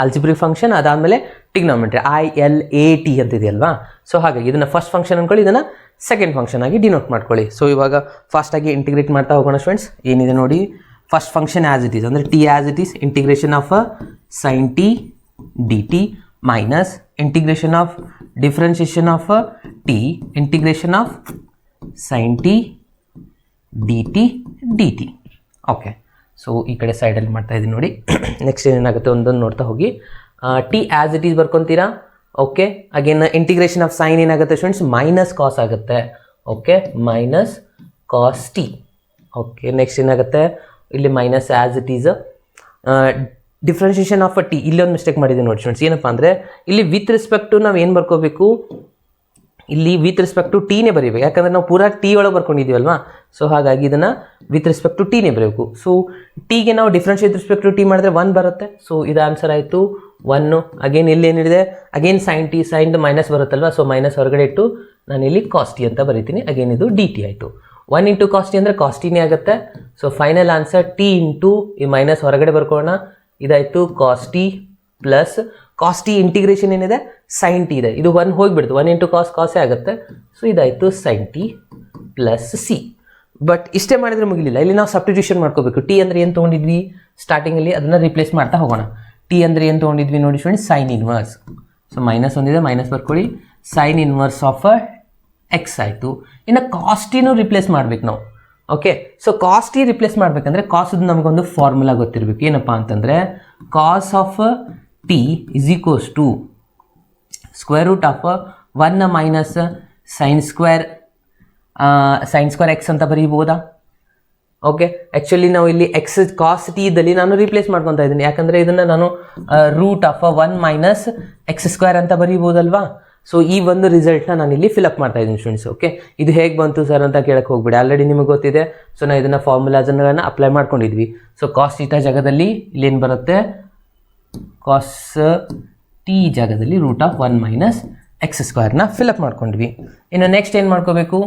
[SPEAKER 1] ಆಲ್ಜಿಬ್ರಿಕ್ ಫಂಕ್ಷನ್, ಅದಾದಮೇಲೆ ಟಿಗ್ನೋಮೆಟ್ರಿ ILAT ಅಂತಿದೆಯಲ್ವಾ. ಸೊ ಹಾಗಾಗಿ ಇದನ್ನು ಫಸ್ಟ್ ಫಂಕ್ಷನ್ ಅಂದ್ಕೊಳ್ಳಿ, ಇದನ್ನು ಸೆಕೆಂಡ್ ಫಂಕ್ಷನ್ ಆಗಿ ಡಿನೋಟ್ ಮಾಡ್ಕೊಳ್ಳಿ. ಸೊ ಇವಾಗ ಫಾಸ್ಟಾಗಿ ಇಂಟಿಗ್ರೇಟ್ ಮಾಡ್ತಾ ಹೋಗೋಣ ಸ್ಟೂಡೆಂಟ್ಸ್. ಏನಿದೆ ನೋಡಿ, first function as it is ಅಂದರೆ t as it is, integration of sine t d t minus integration of differentiation of t integration of sine t d t. Okay, so ಈ ಕಡೆ ಸೈಡಲ್ಲಿ ಮಾಡ್ತಾ ಇದ್ದೀನಿ ನೋಡಿ. ನೆಕ್ಸ್ಟ್ ಏನಾಗುತ್ತೆ ಒಂದೊಂದು ನೋಡ್ತಾ ಹೋಗಿ. ಟಿ ಆ್ಯಸ್ ಇಟ್ ಈಸ್ ಬರ್ಕೊತೀರಾ. Okay, again integration of sine ಏನಾಗುತ್ತೆ ಸ್ಟೂಡೆಂಟ್ಸ್, ಮೈನಸ್ ಕಾಸ್ ಆಗುತ್ತೆ. Okay, minus cos t. Okay, next ಏನಾಗುತ್ತೆ, ಇಲ್ಲಿ minus as it is differentiation of t. ಇಲ್ಲೊಂದು ಮಿಸ್ಟೇಕ್ ಮಾಡಿದ್ದೀನಿ ನೋಡಿ ಸ್ಟೂಡೆಂಟ್ಸ್. ಏನಪ್ಪ ಅಂದರೆ ಇಲ್ಲಿ ವಿತ್ ರೆಸ್ಪೆಕ್ಟು ನಾವು ಏನು ಬರ್ಕೋಬೇಕು, ಇಲ್ಲಿ ವಿತ್ ರೆಸ್ಪೆಕ್ಟ್ ಟು ಟೀನೇ ಬರೀಬೇಕು, ಯಾಕಂದರೆ ನಾವು ಪೂರಾ ಟಿ ಒಳಗೆ ಬರ್ಕೊಂಡಿದ್ದೀವಲ್ವಾ. ಸೊ ಹಾಗಾಗಿ ಇದನ್ನು ವಿತ್ ರೆಸ್ಪೆಕ್ಟ್ ಟು ಟೀನೇ ಬರಬೇಕು. ಸೊ ಟಿಗೆ ನಾವು ಡಿಫ್ರೆನ್ಷಿಯೇಟ್ ರೆಸ್ಪೆಕ್ಟ್ ಟು ಟಿ ಮಾಡಿದ್ರೆ 1 ಬರುತ್ತೆ. ಸೊ ಇದು ಆನ್ಸರ್ ಆಯಿತು 1. ಅಗೇನ್ ಇಲ್ಲಿ ಏನಿದೆ, ಅಗೇನ್ ಸೈನ್ ಟಿ, ಸೈನ್ದು ಮೈನಸ್ ಬರುತ್ತಲ್ವ. ಸೊ ಮೈನಸ್ ಹೊರಗಡೆ ಇಟ್ಟು ನಾನು ಇಲ್ಲಿ ಕಾಸ್ಟಿ ಅಂತ ಬರೀತೀನಿ. ಅಗೇನ್ ಇದು ಡಿ ಟಿ ಆಯಿತು. 1 ಇಂಟು ಕಾಸ್ಟಿ ಅಂದರೆ ಕಾಸ್ಟಿನೇ ಆಗುತ್ತೆ. So final answer T into ಈ ಮೈನಸ್ ಹೊರಗಡೆ ಬರ್ಕೊಳ್ಳೋಣ. ಇದಾಯಿತು ಕಾಸ್ಟಿ ಪ್ಲಸ್ ಕಾಸ್ಟಿ ಇಂಟಿಗ್ರೇಷನ್ ಏನಿದೆ ಸೈನ್ ಟಿ ಇದೆ, ಇದು 1 ಹೋಗಿಬಿಡ್ತು. 1 ಇಂಟು ಕಾಸೇ ಆಗುತ್ತೆ. ಸೊ ಇದಾಯಿತು sign T plus C. But ಇಷ್ಟೇ ಮಾಡಿದರೆ ಮುಗಿಲಿಲ್ಲ, ಇಲ್ಲಿ ನಾವು ಸಬ್ಸ್ಟಿಟ್ಯೂಷನ್ ಮಾಡ್ಕೋಬೇಕು. ಟಿ ಅಂದರೆ ಏನು ತೊಗೊಂಡಿದ್ವಿ ಸ್ಟಾರ್ಟಿಂಗಲ್ಲಿ, ಅದನ್ನು ರಿಪ್ಲೇಸ್ ಮಾಡ್ತಾ ಹೋಗೋಣ. ಟಿ ಅಂದರೆ ಏನು ತೊಗೊಂಡಿದ್ವಿ ನೋಡಿ students, sine inverse. So minus ಒಂದಿದೆ, ಮೈನಸ್ ಬರ್ಕೊಳ್ಳಿ. ಸೈನ್ ಇನ್ವರ್ಸ್ ಆಫ್ ಎಕ್ಸ್ ಆಯಿತು. ಇನ್ನು ಕಾಸ್ಟಿನೂ ರಿಪ್ಲೇಸ್ ಮಾಡ್ಬೇಕು ನಾವು. ಓಕೆ, ಸೊ ಕಾಸ್ಟಿ ರಿಪ್ಲೇಸ್ ಮಾಡಬೇಕಂದ್ರೆ ಕಾಸ್ದು ನಮಗೊಂದು ಫಾರ್ಮುಲಾ ಗೊತ್ತಿರಬೇಕು. ಏನಪ್ಪ ಅಂತಂದರೆ cos of t is equals to square root of 1 minus sine square x ಅಂತ ಬರೀಬೋದಾ. ಓಕೆ, ಆ್ಯಕ್ಚುಲಿ ನಾವು ಇಲ್ಲಿ ಎಕ್ಸ್ ಕಾಸ್ ಟಿ ಇದ್ದಲ್ಲಿ ನಾನು ರಿಪ್ಲೇಸ್ ಮಾಡ್ಕೊತಾ ಇದ್ದೀನಿ, ಯಾಕಂದರೆ ಇದನ್ನು ನಾನು root of 1 minus x square ಅಂತ ಬರೀಬೋದಲ್ವಾ. ಸೊ ಈ ಒಂದು ರಿಸಲ್ಟ್ನ ನಾನು ಇಲ್ಲಿ ಫಿಲಪ್ ಮಾಡ್ತಾ ಇದ್ದೀನಿ ಸ್ಟೂಡೆಂಟ್ಸ್. ಓಕೆ, ಇದು ಹೇಗೆ ಬಂತು ಸರ್ ಅಂತ ಕೇಳಕ್ಕೆ ಹೋಗ್ಬಿಡಿ, ಆಲ್ರೆಡಿ ನಿಮಗೆ ಗೊತ್ತಿದೆ. ಸೊ ನಾವು ಇದನ್ನು ಫಾರ್ಮುಲಾಸನ್ನು ಅಪ್ಲೈ ಮಾಡ್ಕೊಂಡಿದ್ವಿ. ಸೊ ಕಾಸ್ ಟೀಟಾ ಜಾಗದಲ್ಲಿ ಇಲ್ಲೇನು ಬರುತ್ತೆ, ಕಾಸ್ ಟಿ ಜಾಗದಲ್ಲಿ ರೂಟ್ ಆಫ್ 1 ಮೈನಸ್ ಎಕ್ಸ್ ಸ್ಕ್ವೇರ್ನ ಫಿಲಪ್ ಮಾಡ್ಕೊಂಡ್ವಿ. ಇನ್ನು ನೆಕ್ಸ್ಟ್ ಏನು ಮಾಡ್ಕೋಬೇಕು,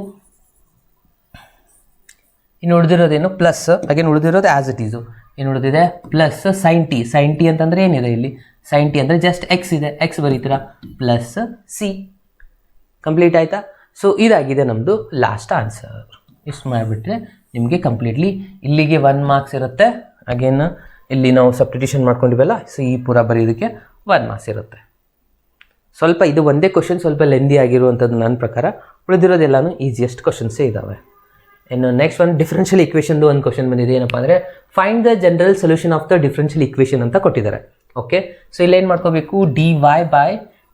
[SPEAKER 1] ಇನ್ನು ಉಳಿದಿರೋದೇನು ಪ್ಲಸ್, ಹಾಗೇನು ಉಳಿದಿರೋದು ಆ್ಯಸ್ ಇಟ್ ಈಸು. ಏನು ಉಳಿದಿದೆ plus sine T. Sign T ಅಂತಂದರೆ ಏನಿದೆ ಇಲ್ಲಿ, ಸೈನ್ ಟಿ ಅಂದರೆ ಜಸ್ಟ್ ಎಕ್ಸ್ ಇದೆ, ಎಕ್ಸ್ ಬರೀತೀರಾ ಪ್ಲಸ್ ಸಿ. ಕಂಪ್ಲೀಟ್ ಆಯಿತಾ. ಸೊ ಇದಾಗಿದೆ ನಮ್ಮದು ಲಾಸ್ಟ್ ಆನ್ಸರ್. ಇಷ್ಟು ಮಾಡಿಬಿಟ್ರೆ ನಿಮಗೆ ಕಂಪ್ಲೀಟ್ಲಿ ಇಲ್ಲಿಗೆ 1 ಮಾರ್ಕ್ಸ್ ಇರುತ್ತೆ. ಅಗೇನ್ ಇಲ್ಲಿ ನಾವು ಸಬ್ಸ್ಟಿಟ್ಯೂಷನ್ ಮಾಡ್ಕೊಂಡಿವಲ್ಲ, ಸೊ ಈ ಪೂರ ಬರೆಯೋದಕ್ಕೆ 1 ಮಾರ್ಕ್ಸ್ ಇರುತ್ತೆ. ಸ್ವಲ್ಪ ಇದು ಒಂದೇ ಕ್ವಶನ್ ಸ್ವಲ್ಪ ಲೆಂದಿ ಆಗಿರುವಂಥದ್ದು ನನ್ನ ಪ್ರಕಾರ. ಉಳಿದಿರೋದೆಲ್ಲನೂ ಈಸಿಯೆಸ್ಟ್ ಕ್ವಶನ್ಸೇ ಇದ್ದಾವೆ. ಇನ್ನು ನೆಕ್ಸ್ಟ್ ಒಂದು ಡಿಫ್ರೆನ್ಷಿಯಲ್ ಇಕ್ವೇಷನ್ದು ಒಂದು ಕ್ವಶನ್ ಬಂದಿದೆ. ಏನಪ್ಪ ಅಂದರೆ find the general solution of the differential equation ಅಂತ ಕೊಟ್ಟಿದ್ದಾರೆ. ಓಕೆ, ಸೊ ಇಲ್ಲೇನು ಮಾಡ್ಕೋಬೇಕು, dy by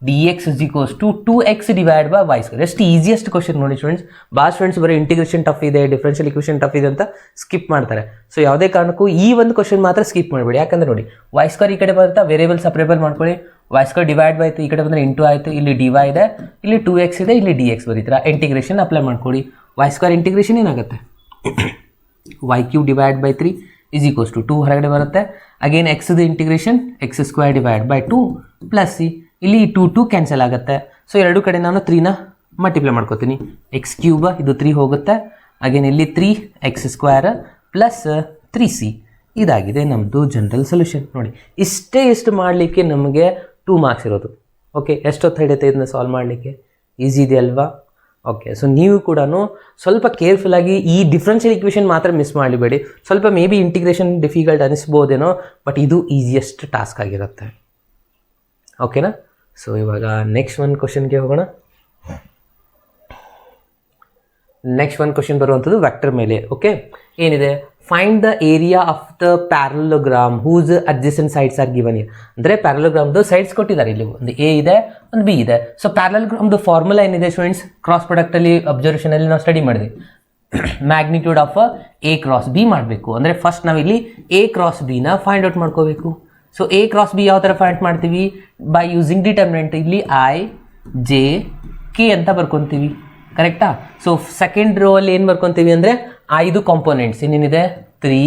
[SPEAKER 1] dx is equals to 2x divide by y square. ಎಷ್ಟು ಈಸಿಯೆಸ್ಟ್ ಕ್ವಶನ್ ನೋಡಿ ಸ್ಟೂಡೆಂಟ್ಸ್. ಭಾಳ ಸ್ಟೂಡೆಂಟ್ಸ್ ಬರೀ ಇಂಟಿಗ್ರೇಷನ್ ಟಫ್ ಇದೆ, ಡಿಫ್ರೆನ್ಷಿಯಲ್ ಇಕ್ವೇಷನ್ ಟಫ್ ಇದೆ ಅಂತ ಸ್ಕಿಪ್ ಮಾಡ್ತಾರೆ. ಸೊ ಯಾವುದೇ ಕಾರಣಕ್ಕೂ ಈ ಒಂದು ಕ್ವಶನ್ ಮಾತ್ರ ಸ್ಕಿಪ್ ಮಾಡಬೇಡಿ. ಯಾಕಂದರೆ ನೋಡಿ y ಸ್ಕ್ವೇರ್ ಈ ಕಡೆ ಬರುತ್ತಾ, ವೇರಿಯಬಲ್ ಸಪ್ರೇಬಲ್ ಮಾಡ್ಕೊಳ್ಳಿ. y ಸ್ಕ್ವೇರ್ ಡಿವೈಡ್ ಬೈ ಈ ಕಡೆ ಬಂದರೆ ಇಂಟು ಆಯಿತು. ಇಲ್ಲಿ dy ಇದೆ, ಇಲ್ಲಿ 2x ಇದೆ, ಇಲ್ಲಿ dx ಬರೀತೀರಾ. ಇಂಟಿಗ್ರೇಷನ್ ಅಪ್ಲೈ ಮಾಡ್ಕೊಳ್ಳಿ. y ಸ್ಕ್ವೇರ್ ಇಂಟಿಗ್ರೇಷನ್ ಏನಾಗುತ್ತೆ, y³ divide by 3 is equals to 2 ಹೊರಗಡೆ ಬರುತ್ತೆ. ಅಗೇನ್ ಎಕ್ಸ್ದು integration x square divide by 2 plus C. ಇಲ್ಲಿ 2 ಕ್ಯಾನ್ಸಲ್ ಆಗುತ್ತೆ. ಸೊ ಎರಡು ಕಡೆ ನಾನು 3ನ ಮಲ್ಟಿಪ್ಲೈ ಮಾಡ್ಕೋತೀನಿ. x³ ಇದು 3 ಹೋಗುತ್ತೆ. ಅಗೇನ್ ಇಲ್ಲಿ 3x ಸ್ಕ್ವೇರ್ ಪ್ಲಸ್ 3c. ಇದಾಗಿದೆ ನಮ್ಮದು ಜನರಲ್ ಸೊಲ್ಯೂಷನ್. ನೋಡಿ ಇಷ್ಟು ಮಾಡಲಿಕ್ಕೆ ನಮಗೆ 2 ಮಾರ್ಕ್ಸ್ ಇರೋದು. ಓಕೆ, ಎಷ್ಟೊತ್ತು ಹಿಡಿಯುತ್ತೆ ಇದನ್ನ ಸಾಲ್ವ್ ಮಾಡಲಿಕ್ಕೆ, ಈಸಿ ಇದೆ ಅಲ್ವಾ. ಓಕೆ, ಸೊ ನೀವು ಕೂಡ ಸ್ವಲ್ಪ ಕೇರ್ಫುಲ್ಲಾಗಿ ಈ ಡಿಫ್ರೆನ್ಷಿಯಲ್ ಇಕ್ವೇಷನ್ ಮಾತ್ರ ಮಿಸ್ ಮಾಡಬೇಡಿ. ಸ್ವಲ್ಪ ಮೇ ಬಿ ಇಂಟಿಗ್ರೇಷನ್ ಡಿಫಿಕಲ್ಟ್ ಅನಿಸ್ಬೋದೇನೋ, ಬಟ್ ಇದು ಈಸಿಯೆಸ್ಟ್ ಟಾಸ್ಕ್ ಆಗಿರುತ್ತೆ. ಓಕೆನಾ. ಸೊ ಇವಾಗ ನೆಕ್ಸ್ಟ್ ಒಂದು ಕ್ವಶನ್ಗೆ ಹೋಗೋಣ. ನೆಕ್ಸ್ಟ್ ಒಂದು ಕ್ವಶನ್ ಬರುವಂಥದ್ದು ವೆಕ್ಟರ್ ಮೇಲೆ. ಓಕೆ, ಏನಿದೆ? Find the area of the parallelogram whose adjacent sides are given here. ಅಂದರೆ ಪ್ಯಾರಲೋಗ್ರಾಮ್ದು ಸೈಡ್ಸ್ ಕೊಟ್ಟಿದ್ದಾರೆ. ಇಲ್ಲಿ ಒಂದು ಎ ಇದೆ, ಒಂದು ಬಿ ಇದೆ. ಸೊ ಪ್ಯಾರಲೋಗ್ರಾಮ್ದು ಫಾರ್ಮುಲಾ ಏನಿದೆ ಸ್ಟೂಡೆಂಟ್ಸ್? ಕ್ರಾಸ್ ಪ್ರಾಡಕ್ಟಲ್ಲಿ ಅಬ್ಸರ್ವೇಷನಲ್ಲಿ ನಾವು ಸ್ಟಡಿ ಮಾಡಿದ್ವಿ. Magnitude of a cross B ಮಾಡಬೇಕು. ಅಂದರೆ ಫಸ್ಟ್ ನಾವಿಲ್ಲಿ ಎ ಕ್ರಾಸ್ ಬಿನ ಫೈಂಡ್ ಔಟ್ ಮಾಡ್ಕೋಬೇಕು. ಸೊ ಎ ಕ್ರಾಸ್ ಬಿ ಯಾವ ಥರ ಫೈಂಡ್ ಮಾಡ್ತೀವಿ? By using determinant. ಇಲ್ಲಿ ಐ ಜೆ ಕೆ ಅಂತ ಬರ್ಕೊತೀವಿ, ಕರೆಕ್ಟಾ? ಸೊ ಸೆಕೆಂಡ್ ರೋ ಅಲ್ಲಿ ಏನು ಬರ್ಕೊತೀವಿ ಅಂದರೆ 5 ಕಾಂಪೋನೆಂಟ್ಸ್ ಏನೇನಿದೆ? 3,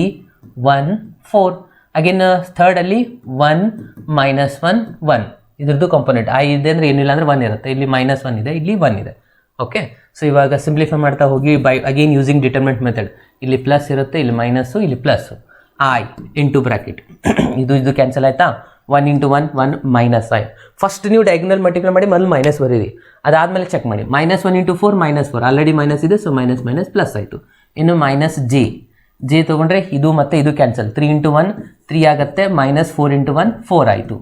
[SPEAKER 1] 1, 4. ಅಗೇನ್ ಥರ್ಡಲ್ಲಿ 1, -1, 1 ಇದ್ರದ್ದು ಕಾಂಪೋನೆಂಟ್ ಐ ಇದೆ ಅಂದರೆ ಏನಿಲ್ಲ ಅಂದರೆ 1 ಇರುತ್ತೆ. ಇಲ್ಲಿ -1 ಇದೆ, ಇಲ್ಲಿ 1 ಇದೆ. ಓಕೆ, ಸೊ ಇವಾಗ ಸಿಂಪ್ಲಿಫೈ ಮಾಡ್ತಾ ಹೋಗಿ by again using determinant method. ಇಲ್ಲಿ ಪ್ಲಸ್ ಇರುತ್ತೆ, ಇಲ್ಲಿ ಮೈನಸ್ಸು, ಇಲ್ಲಿ ಪ್ಲಸ್ಸು. ಐ ಇಂಟು ಬ್ರ್ಯಾಕೆಟ್ ಇದು ಕ್ಯಾನ್ಸಲ್ ಆಯಿತಾ? 1 × 1 1 -i. ಫಸ್ಟ್ ನೀವು ಡಯಾಗ್ನಲ್ ಮಲ್ಟಿಪ್ಲೈ ಮಾಡಿ ಮೊದಲು ಮೈನಸ್ ಬರೀರಿ, ಅದಾದಮೇಲೆ ಚೆಕ್ ಮಾಡಿ. -1 × 4 -4 ಆಲ್ರೆಡಿ ಮೈನಸ್ ಇದೆ, ಸೊ ಮೈನಸ್ ಪ್ಲಸ್ ಆಯಿತು. ಇನ್ನು ಮೈನಸ್ ಜೆ ತೊಗೊಂಡ್ರೆ ಇದು ಮತ್ತು ಇದು ಕ್ಯಾನ್ಸಲ್. 3 × 1 3 ಆಗುತ್ತೆ, -4 × 1 4 ಆಯಿತು.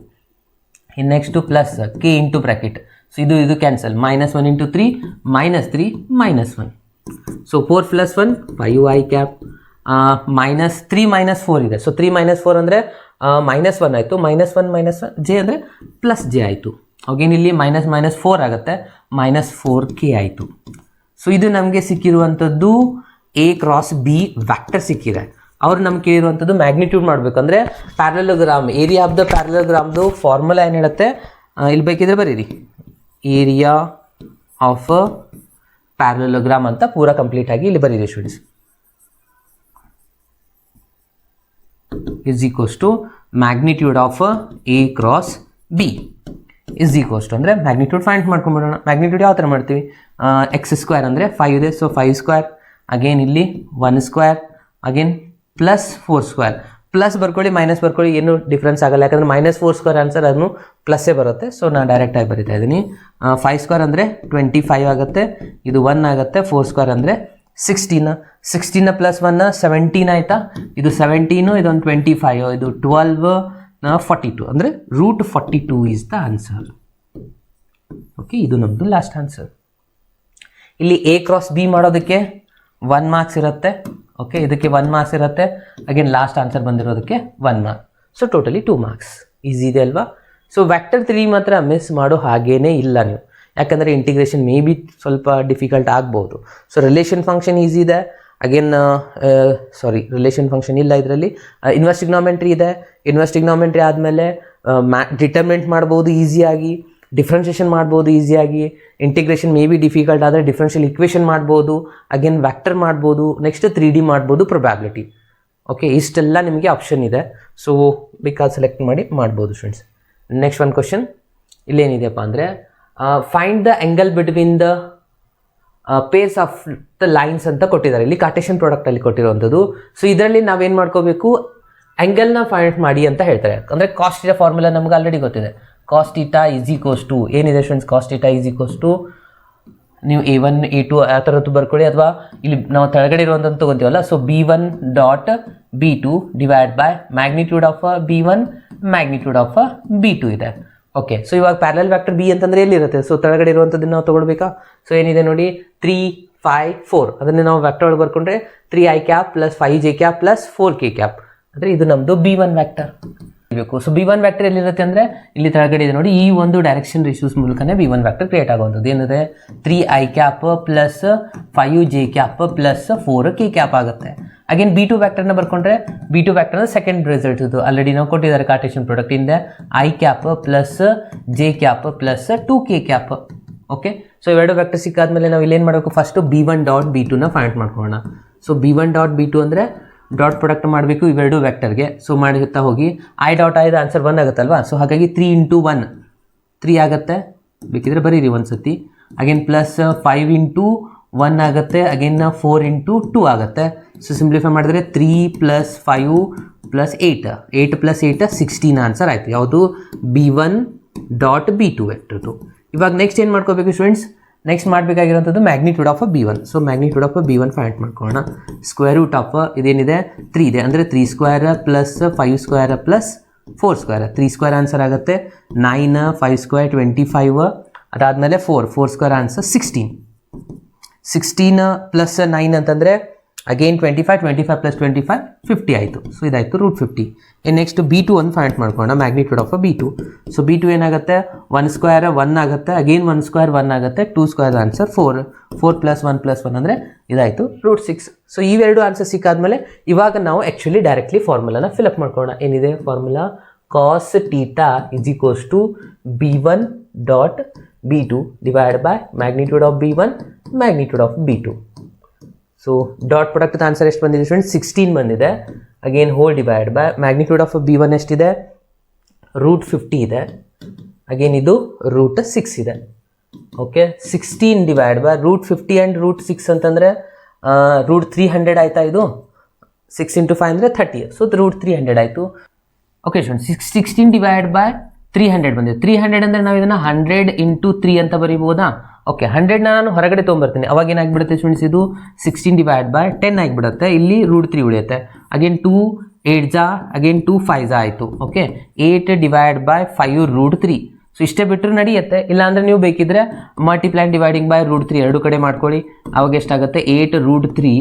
[SPEAKER 1] ಇನ್ನು next plus K into bracket. So ಇದು ಕ್ಯಾನ್ಸಲ್. -1 × 3 -3 -1. So 4 + 1 5i cap. -3 -4 ಇದೆ. ಸೊ 3 -4 ಅಂದರೆ -1 ಆಯಿತು. -1 ಜೆ ಅಂದರೆ ಪ್ಲಸ್ ಜೆ ಆಯಿತು. ಅಗೇನಿಲ್ಲಿ -4 ಆಗುತ್ತೆ, -4k ಆಯಿತು. ಸೊ ಇದು ನಮಗೆ ಸಿಕ್ಕಿರುವಂಥದ್ದು ಎ ಕ್ರಾಸ್ ಬಿ ವ್ಯಾಕ್ಟರ್ ಸಿಕ್ಕಿದೆ. ಅವ್ರು ನಮ್ಗೆ ಕೇಳಿರುವಂಥದ್ದು ಮ್ಯಾಗ್ನಿಟ್ಯೂಡ್ ಮಾಡಬೇಕು. ಅಂದರೆ ಪ್ಯಾರಲೋಗ್ರಾಮ್, ಏರಿಯಾ ಆಫ್ ದ ಪ್ಯಾರಲೋಗ್ರಾಮ್ದು ಫಾರ್ಮುಲಾ ಏನು ಹೇಳುತ್ತೆ? ಇಲ್ಲಿ ಬೇಕಿದ್ರೆ ಬರೀರಿ, ಏರಿಯಾ ಆಫ್ ಪ್ಯಾರಲೋಗ್ರಾಮ್ ಅಂತ ಪೂರಾ ಕಂಪ್ಲೀಟ್ ಆಗಿ ಇಲ್ಲಿ ಬರೀರಿ students. Is equals to magnitude of a cross b is equals to ಅಂದರೆ ಮ್ಯಾಗ್ನಿಟ್ಯೂಡ್ ಫೈಂಡ್ ಮಾಡ್ಕೊಂಡ್ಬಿಡೋಣ. ಮ್ಯಾಗ್ನಿಟ್ಯೂಡ್ ಯಾವ ಥರ ಮಾಡ್ತೀವಿ? x² ಅಂದರೆ 5 ಇದೆ, ಸೊ 5². ಅಗೇನ್ ಇಲ್ಲಿ 1², ಅಗೇನ್ +4². ಪ್ಲಸ್ ಬರ್ಕೊಳ್ಳಿ, ಮೈನಸ್ ಬರ್ಕೊಳ್ಳಿ, ಏನು ಡಿಫ್ರೆನ್ಸ್ ಆಗಲ್ಲ. ಯಾಕಂದರೆ -4² ಆನ್ಸರ್ ಅದನ್ನು ಪ್ಲಸ್ಸೇ ಬರುತ್ತೆ. ಸೊ ನಾನು ಡೈರೆಕ್ಟಾಗಿ ಬರಿತಾ ಇದ್ದೀನಿ. 5² ಅಂದರೆ 25 ಆಗುತ್ತೆ, ಇದು 1 ಆಗುತ್ತೆ. 4² ಅಂದರೆ 16 + 1 17 ಆಯಿತಾ? ಇದು 17, ಇದೊಂದು 25, ಇದು 12 42 ಅಂದರೆ √42 ಈಸ್ ದ ಆನ್ಸರ್. ಓಕೆ, ಇದು ನಮ್ಮದು ಲಾಸ್ಟ್ ಆನ್ಸರ್. ಇಲ್ಲಿ ಎ ಕ್ರಾಸ್ ಬಿ ಮಾಡೋದಕ್ಕೆ 1 ಮಾರ್ಕ್ಸ್ ಇರುತ್ತೆ. ಓಕೆ, ಇದಕ್ಕೆ 1 ಮಾರ್ಕ್ಸ್ ಇರುತ್ತೆ. ಅಗೇನ್ ಲಾಸ್ಟ್ ಆನ್ಸರ್ ಬಂದಿರೋದಕ್ಕೆ 1 mark. So totally 2 marks. Easy ಇದೆ ಅಲ್ವಾ? ಸೊ ವ್ಯಾಕ್ಟರ್ 3 ಮಾತ್ರ ಮಿಸ್ ಮಾಡೋ ಹಾಗೇನೇ ಇಲ್ಲ ನೀವು, ಯಾಕಂದರೆ ಇಂಟಿಗ್ರೇಷನ್ ಮೇ ಬಿ ಸ್ವಲ್ಪ ಡಿಫಿಕಲ್ಟ್ ಆಗ್ಬೋದು. ಸೊ ರಿಲೇಷನ್ ಫಂಕ್ಷನ್ ಈಸಿ ಇದೆ. ಅಗೇನ್ ರಿಲೇಷನ್ ಫಂಕ್ಷನ್ ಇಲ್ಲ ಇದರಲ್ಲಿ. ಇನ್ವರ್ಸ್ ಟ್ರಿಗ್ನೋಮೆಟ್ರಿ ಇದೆ. ಇನ್ವರ್ಸ್ ಟ್ರಿಗ್ನೋಮೆಟ್ರಿ ಆದಮೇಲೆ ಡಿಟರ್ಮಿನೆಂಟ್ ಮಾಡ್ಬೋದು ಈಸಿಯಾಗಿ, ಡಿಫ್ರೆನ್ಷಿಯೇಷನ್ ಮಾಡ್ಬೋದು ಈಸಿಯಾಗಿ. ಇಂಟಿಗ್ರೇಷನ್ ಮೇ ಬಿ ಡಿಫಿಕಲ್ಟ್ ಆದರೆ ಡಿಫ್ರೆನ್ಷಿಯಲ್ ಇಕ್ವೇಷನ್ ಮಾಡ್ಬೋದು. ಅಗೇನ್ ವ್ಯಾಕ್ಟರ್ ಮಾಡ್ಬೋದು. ನೆಕ್ಸ್ಟ್ 3D ಮಾಡ್ಬೋದು, ಪ್ರೊಬ್ಯಾಬಿಲಿಟಿ. ಓಕೆ, ಇಷ್ಟೆಲ್ಲ ನಿಮಗೆ ಆಪ್ಷನ್ ಇದೆ. ಸೊ ಬೇಕಾದ ಸೆಲೆಕ್ಟ್ ಮಾಡಿ ಮಾಡ್ಬೋದು ಸ್ಟೂಡೆಂಟ್ಸ್. ನೆಕ್ಸ್ಟ್ ಒಂದು ಕ್ವಶನ್ ಇಲ್ಲೇನಿದೆಯಪ್ಪ ಅಂದರೆ find the angle between the pairs of the lines ಅಂತ ಕೊಟ್ಟಿದ್ದಾರೆ. ಇಲ್ಲಿ ಕಾರ್ಟೇಷಿಯನ್ ಪ್ರಾಡಕ್ಟಲ್ಲಿ ಕೊಟ್ಟಿರುವಂಥದ್ದು. ಸೊ ಇದರಲ್ಲಿ ನಾವೇನು ಮಾಡ್ಕೋಬೇಕು? ಆ್ಯಂಗಲ್ನ ಫೈಂಡ್ ಮಾಡಿ ಅಂತ ಹೇಳ್ತಾರೆ. ಅಂದರೆ ಕಾಸ್ ಥೀಟಾ ಫಾರ್ಮುಲಾ ನಮ್ಗೆ ಆಲ್ರೆಡಿ ಗೊತ್ತಿದೆ. Cos theta is equals to ಏನಿದೆ students? Cos theta is equals to ನೀವು A1 A2 ಆ ಥರದ್ದು ಬರ್ಕೊಳ್ಳಿ, ಅಥವಾ ಇಲ್ಲಿ ನಾವು ಕೆಳಗಡೆ ಇರುವಂಥದ್ದು ತೊಗೊತೀವಲ್ಲ. So B1 dot B2 divide by magnitude of B1 magnitude of B2 ಇದೆ. ಓಕೆ, ಸೊ ಇವಾಗ ಪ್ಯಾರಲಲ್ ವ್ಯಾಕ್ಟರ್ ಬಿ ಅಂತಂದರೆ ಎಲ್ಲಿರುತ್ತೆ? ಸೊ ಕೆಳಗಡೆ ಇರುವಂಥದ್ದನ್ನು ನಾವು ತೊಗೊಳ್ಬೇಕಾ? ಸೊ ಏನಿದೆ ನೋಡಿ, 3 5 4 ಅದನ್ನು ನಾವು ವ್ಯಾಕ್ಟರ್ ಒಳಗೆ ಬರ್ಕೊಂಡ್ರೆ 3i cap + 5j cap + 4k cap ಅಂದರೆ ಇದು ನಮ್ಮದು B1 ವ್ಯಾಕ್ಟರ್ ಬೇಕು. ಸೊ B1 ವ್ಯಾಕ್ಟರ್ ಎಲ್ಲಿರುತ್ತೆ ಅಂದರೆ ಇಲ್ಲಿ ಕೆಳಗಡೆ ಇದೆ ನೋಡಿ. ಈ ಒಂದು ಡೈರೆಕ್ಷನ್ ರೇಷಿಯೋಸ್ ಮೂಲಕನೇ B1 ವ್ಯಾಕ್ಟರ್ ಕ್ರಿಯೇಟ್ ಆಗುವಂಥದ್ದು. ಏನಿದೆ? 3i cap + 5j cap + 4k cap ಆಗುತ್ತೆ. ಅಗೇನ್ B2 ವ್ಯಾಕ್ಟರ್ನ ಬರ್ಕೊಂಡ್ರೆ B2 ವ್ಯಾಕ್ಟರ್ನ ಸೆಕೆಂಡ್ ರಿಸಲ್ಟ್ ಇದು ಆಲ್ರೆಡಿ ನಾವು ಕೊಟ್ಟಿದ್ದಾರೆ ಕಾರ್ಟೇಷಿಯನ್ ಪ್ರಾಡಕ್ಟ್ ಇಂದ i cap + j cap + 2k cap. Okay, so ಇವೆರಡು ವ್ಯಾಕ್ಟರ್ ಸಿಕ್ಕಾದ್ಮೇಲೆ ನಾವು ಇಲ್ಲೇನು ಮಾಡಬೇಕು? ಫಸ್ಟು B1 ಡಾಟ್ B2ನ ಫೈಂಡ್ ಮಾಡ್ಕೊಳ್ಳೋಣ. ಸೊ B1 ಡಾಟ್ B2 ಅಂದರೆ ಡಾಟ್ ಪ್ರಾಡಕ್ಟ್ ಮಾಡಬೇಕು ಇವೆರಡು ವ್ಯಾಕ್ಟರ್ಗೆ. ಸೊ ಮಾಡುತ್ತಾ ಹೋಗಿ i ಡಾಟ್ i ಆನ್ಸರ್ 1 ಆಗುತ್ತಲ್ವಾ? ಸೊ ಹಾಗಾಗಿ 3 × 1 3 ಆಗುತ್ತೆ. ಬೇಕಿದ್ರೆ ಬರೀರಿ ಒಂದು ಸತಿ. ಅಗೇನ್ + 5 × 1 ಆಗುತ್ತೆ. ಅಗೇನ್ 4 × 2 ಆಗುತ್ತೆ. ಸೊ ಸಿಂಪ್ಲಿಫೈ ಮಾಡಿದ್ರೆ 3 + 5 + 8 8 + 8 16 ಆನ್ಸರ್ ಆಯಿತು. ಯಾವುದು? B1 dot B2 ವ್ಯಾಕ್ಟರ್ದು. ಇವಾಗ ನೆಕ್ಸ್ಟ್ ಏನು ಮಾಡ್ಕೋಬೇಕು ಸ್ಟೂಡೆಂಟ್ಸ್? ನೆಕ್ಸ್ಟ್ ಮಾಡಬೇಕಾಗಿರೋಂಥದ್ದು magnitude of B1. So magnitude of B1 find ಮಾಡ್ಕೊಳ್ಳೋಣ. ಸ್ಕ್ವೇರ್ ರೂಟ್ ಆಫ್ ಇದೇನಿದೆ 3 ಇದೆ ಅಂದರೆ 3² + 5² + 4 ಸ್ಕ್ವೇರ್ 3 ಸ್ಕ್ವೇರ್ ಆನ್ಸರ್ ಆಗುತ್ತೆ 9 5 ಸ್ಕ್ವೇರ್ 25 ಅದಾದಮೇಲೆ 4 ಸ್ಕ್ವೇರ್ ಆನ್ಸರ್ 16 ಪ್ಲಸ್ 9 ಅಂತಂದರೆ ಅಗೇನ್ 25 ಪ್ಲಸ್ 25 50 ಆಯಿತು. ಸೊ ಇದಾಯಿತು √50. ನೆಕ್ಸ್ಟ್ B2 ಒಂದು ಫೈಂಡ್ ಮಾಡ್ಕೊಳ್ಳೋಣ, magnitude of B2. So B2 ಏನಾಗುತ್ತೆ 1 ಸ್ಕ್ವೇರ್ 1 ಆಗುತ್ತೆ, ಅಗೇನ್ 1 ಸ್ಕ್ವೇರ್ 1 ಆಗುತ್ತೆ, 2 ಸ್ಕ್ವೇರ್ ಆನ್ಸರ್ 4 ಪ್ಲಸ್ 1 ಅಂದರೆ ಇದಾಯಿತು √6. ಸೊ ಇವೆರಡು ಆನ್ಸರ್ ಸಿಕ್ಕಾದ್ಮೇಲೆ ಇವಾಗ ನಾವು ಆ್ಯಕ್ಚುಲಿ ಡೈರೆಕ್ಟ್ಲಿ ಫಾರ್ಮುಲಾನ ಫಿಲಪ್ ಮಾಡ್ಕೊಳ್ಳೋಣ. ಏನಿದೆ formula? cos θ B1 dot B2 divide by magnitude of B1 magnitude of B2. So dot product answer ಎಷ್ಟು ಬಂದಿದೆ ಸ್ಟೂಡೆಂಟ್? 16 ಬಂದಿದೆ. Again hole divide by magnitude of B1 ಎಷ್ಟಿದೆ? √50 ಇದೆ. ಅಗೇನ್ ಇದು √6 ಇದೆ. ಓಕೆ, 16 ಡಿವೈಡ್ ಬೈ √50 ಆ್ಯಂಡ್ √6 ಅಂತಂದರೆ √300 ಆಯಿತಾ? ಇದು 6 × 5 ಅಂದರೆ 30. ಸೊ √300 ಆಯಿತು. ಓಕೆ ಸ್ಟೂಡೆಂಟ್, 16 ಡಿವೈಡ್ ಬೈ 300 ಬಂದಿದೆ. 300 ಅಂದರೆ ನಾವು ಇದನ್ನು 100 × 3 ಅಂತ ಬರೀಬೋದಾ? ಓಕೆ, 100ನ ನಾನು ಹೊರಗಡೆ ತೊಗೊಂಬರ್ತೀನಿ. ಅವಾಗ ಏನಾಗಿಬಿಡುತ್ತೆ ಸ್ಟೂಡೆಂಟ್ಸ್? ಇದು 16 ಡಿವೈಡ್ ಬೈ 10 ಆಗಿಬಿಡುತ್ತೆ. ಇಲ್ಲಿ √3 ಉಳಿಯುತ್ತೆ. ಅಗೇನ್ 2 8 ಅಗೇನ್ 2 5 ಆಯಿತು. Okay, 8 divide by 5 √3. ಸೊ ಇಷ್ಟೇ ಬಿಟ್ಟರು ನಡೆಯುತ್ತೆ. ಇಲ್ಲಾಂದರೆ ನೀವು ಬೇಕಿದ್ರೆ ಮಲ್ಟಿಪ್ಲೈ ಡಿವೈಡಿಂಗ್ ಬೈ √3 ಎರಡು ಕಡೆ ಮಾಡ್ಕೊಳ್ಳಿ. ಅವಾಗ ಎಷ್ಟಾಗುತ್ತೆ? 8 √3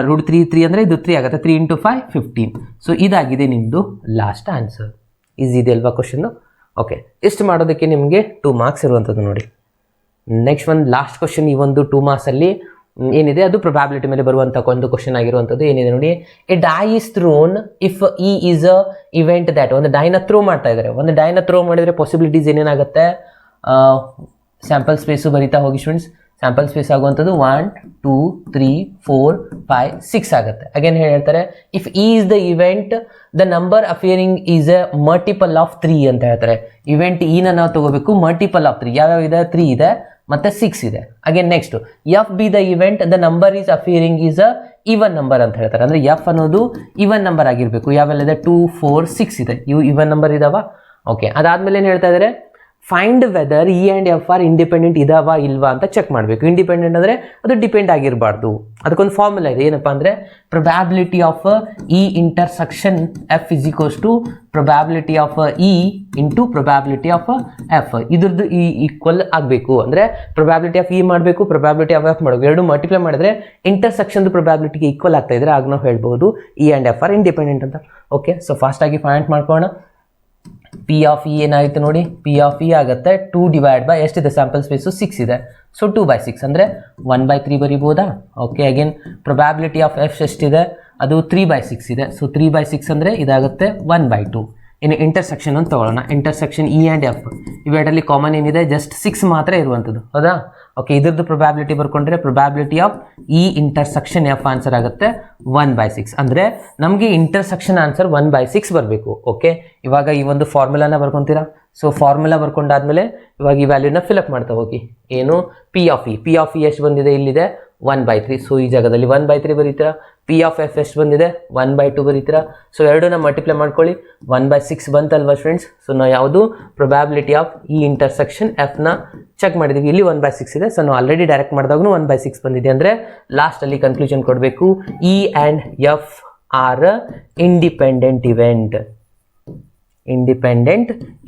[SPEAKER 1] √3 ಅಂದರೆ ಇದು 3 ಆಗುತ್ತೆ. 3 × 5 15. ಸೊ ಇದಾಗಿದೆ ನಿಮ್ಮದು ಲಾಸ್ಟ್ ಆನ್ಸರ್. ಈಸಿ ಇದೆ ಅಲ್ವಾ ಕ್ವಶನ್ನು? ಓಕೆ, ಇಷ್ಟು ಮಾಡೋದಕ್ಕೆ ನಿಮಗೆ 2 ಮಾರ್ಕ್ಸ್ ಇರುವಂಥದ್ದು ನೋಡಿ. ನೆಕ್ಸ್ಟ್ ಒಂದು ಲಾಸ್ಟ್ ಕ್ವಶನ್. ಈ ಒಂದು 2 ಮಾರ್ಕ್ಸಲ್ಲಿ ಏನಿದೆ ಅದು ಪ್ರೊಬ್ಯಾಬಿಲಿಟಿ ಮೇಲೆ ಬರುವಂಥ ಒಂದು ಕ್ವಶನ್ ಆಗಿರುವಂಥದ್ದು. ಏನಿದೆ ನೋಡಿ, a die is thrown if E is a event that. ಒಂದು ಡೈನ ಥ್ರೋ ಮಾಡ್ತಾ ಇದ್ದಾರೆ. ಒಂದು ಡೈನ ಥ್ರೋ ಮಾಡಿದರೆ ಪಾಸಿಬಿಲಿಟೀಸ್ ಏನೇನಾಗುತ್ತೆ? ಸ್ಯಾಂಪಲ್ ಸ್ಪೇಸು ಬರಿತಾ ಹೋಗಿ ಸ್ಟೂಡೆಂಟ್ಸ್. ಸ್ಯಾಂಪಲ್ ಸ್ಪೇಸ್ ಆಗುವಂಥದ್ದು 1 2 3 4 5 6 ಆಗುತ್ತೆ. ಅಗೇನ್ ಹೇಳ್ತಾರೆ if E is the event the number appearing is a multiple of 3 ಅಂತ ಹೇಳ್ತಾರೆ. ಇವೆಂಟ್ ಇನ ನಾವು ತಗೋಬೇಕು ಮಲ್ಟಿಪಲ್ ಆಫ್ 3. ಯಾವ್ಯಾವ ಇದೆ? 3 ಇದೆ ಮತ್ತು 6 ಇದೆ. Again next F be the event the number is appearing is a even number ಅಂತ ಹೇಳ್ತಾರೆ. ಅಂದರೆ ಎಫ್ ಅನ್ನೋದು ಈವನ್ ನಂಬರ್ ಆಗಿರಬೇಕು. ಯಾವೆಲ್ಲ ಇದೆ? 2 4 6 ಇದೆ. ಇವು ಈವನ್ ನಂಬರ್ ಇದಾವ. ಓಕೆ, ಅದಾದಮೇಲೆ ಏನು ಹೇಳ್ತಾ ಇದ್ದಾರೆ? Find whether E and F are independent ಇದಾವಾ ಇಲ್ವಾ ಅಂತ ಚೆಕ್ ಮಾಡಬೇಕು. ಇಂಡಿಪೆಂಡೆಂಟ್ ಅಂದರೆ ಅದು ಡಿಪೆಂಡ್ ಆಗಿರಬಾರ್ದು. ಅದಕ್ಕೊಂದು ಫಾರ್ಮುಲಾ ಇದೆ. ಏನಪ್ಪ ಅಂದರೆ probability of E intersection F is equals to probability of E into probability of F. ಇದ್ರದ್ದು ಈ ಈಕ್ವಲ್ ಆಗಬೇಕು. ಅಂದರೆ ಪ್ರೊಬ್ಯಾಬಿಲಿಟಿ ಆಫ್ ಇ ಮಾಡಬೇಕು, ಪ್ರೊಬ್ಯಾಬಿಲಿಟಿ ಆಫ್ ಎಫ್ ಮಾಡಬೇಕು. ಎರಡು ಮಲ್ಟಿಪ್ಲೈ ಮಾಡಿದ್ರೆ ಇಂಟರ್ಸೆಕ್ಷನ್ದು ಪ್ರೊಬ್ಯಾಬಿಲಿಟಿಗೆ ಈಕ್ವಲ್ ಆಗ್ತಾ ಇದ್ರೆ ಆಗ ನಾವು ಹೇಳ್ಬೋದು E and F are independent ಅಂತ. ಓಕೆ, ಸೊ ಫಾಸ್ಟಾಗಿ ಫೈಂಡ್ ಮಾಡ್ಕೊಳ್ಳೋಣ. ಪಿ ಆಫ್ ಇ ಏನಾಯಿತು ನೋಡಿ? ಪಿ ಆಫ್ ಇ ಆಗುತ್ತೆ 2 ಡಿವೈಡ್ ಬೈ ಎಷ್ಟಿದೆ? ಸ್ಯಾಂಪಲ್ ಸ್ಪೇಸು 6 ಇದೆ. ಸೊ 2/6 ಅಂದರೆ 1/3 ಬರಿಬೋದಾ? Okay, again probability of F ಎಷ್ಟಿದೆ? ಅದು 3/6 ಇದೆ. ಸೊ 3/6 ಅಂದರೆ ಇದಾಗುತ್ತೆ 1/2. ಇನ್ನು ಇಂಟರ್ಸೆಕ್ಷನ್ ಅಂತ ತೊಗೊಳ್ಳೋಣ. ಇಂಟರ್ಸೆಕ್ಷನ್ ಇ ಆ್ಯಂಡ್ ಎಫ್ ಇವೆರಡಲ್ಲಿ ಕಾಮನ್ ಏನಿದೆ? ಜಸ್ಟ್ 6 ಮಾತ್ರ ಇರುವಂಥದ್ದು, ಹೌದಾ? ಓಕೆ, ಇದ್ರದ್ದು ಪ್ರೊಬ್ಯಾಬಿಲಿಟಿ ಬರ್ಕೊಂಡ್ರೆ probability of E intersection F answer ಆಗುತ್ತೆ 1/6. ಅಂದರೆ ನಮಗೆ ಇಂಟರ್ಸೆಕ್ಷನ್ ಆನ್ಸರ್ 1/6 ಬರಬೇಕು. ಓಕೆ, ಇವಾಗ ಈ ಒಂದು ಫಾರ್ಮುಲಾನ ಬರ್ಕೊತೀರಾ? ಸೊ ಫಾರ್ಮುಲಾ ಬರ್ಕೊಂಡಾದ್ಮೇಲೆ ಇವಾಗ ಈ ವ್ಯಾಲ್ಯೂನ ಫಿಲಪ್ ಮಾಡ್ತಾ ಹೋಗಿ. ಏನು? ಪಿ ಆಫ್ ಇ ಎಷ್ಟು ಬಂದಿದೆ? ಇಲ್ಲಿದೆ 1/3. ಸೊ ಈ ಜಾಗದಲ್ಲಿ 1/3 ಬರೀತೀರಾ. ಪಿ ಆಫ್ ಎಫ್ ಎಷ್ಟು ಬಂದಿದೆ? 1/2 ಬರೀತೀರಾ. ಸೊ ಎರಡನ್ನ ಮಲ್ಟಿಪ್ಲೈ ಮಾಡ್ಕೊಳ್ಳಿ. 1/6 ಬಂತಲ್ವಾ ಫ್ರೆಂಡ್ಸ್? ಸೊ ನಾವು ಯಾವುದು ಪ್ರೊಬ್ಯಾಬಿಲಿಟಿ ಆಫ್ ಇ ಇಂಟರ್ಸೆಕ್ಷನ್ ಎಫ್ನ ಚೆಕ್ ಮಾಡಿದ್ದೀವಿ. ಇಲ್ಲಿ 1/6 ಇದೆ. ಸೊ ನಾವು ಆಲ್ರೆಡಿ ಡೈರೆಕ್ಟ್ ಮಾಡಿದಾಗೂ 1/6 ಬಂದಿದೆ. ಅಂದರೆ ಲಾಸ್ಟಲ್ಲಿ ಕನ್ಕ್ಲೂಷನ್ ಕೊಡಬೇಕು E and F are independent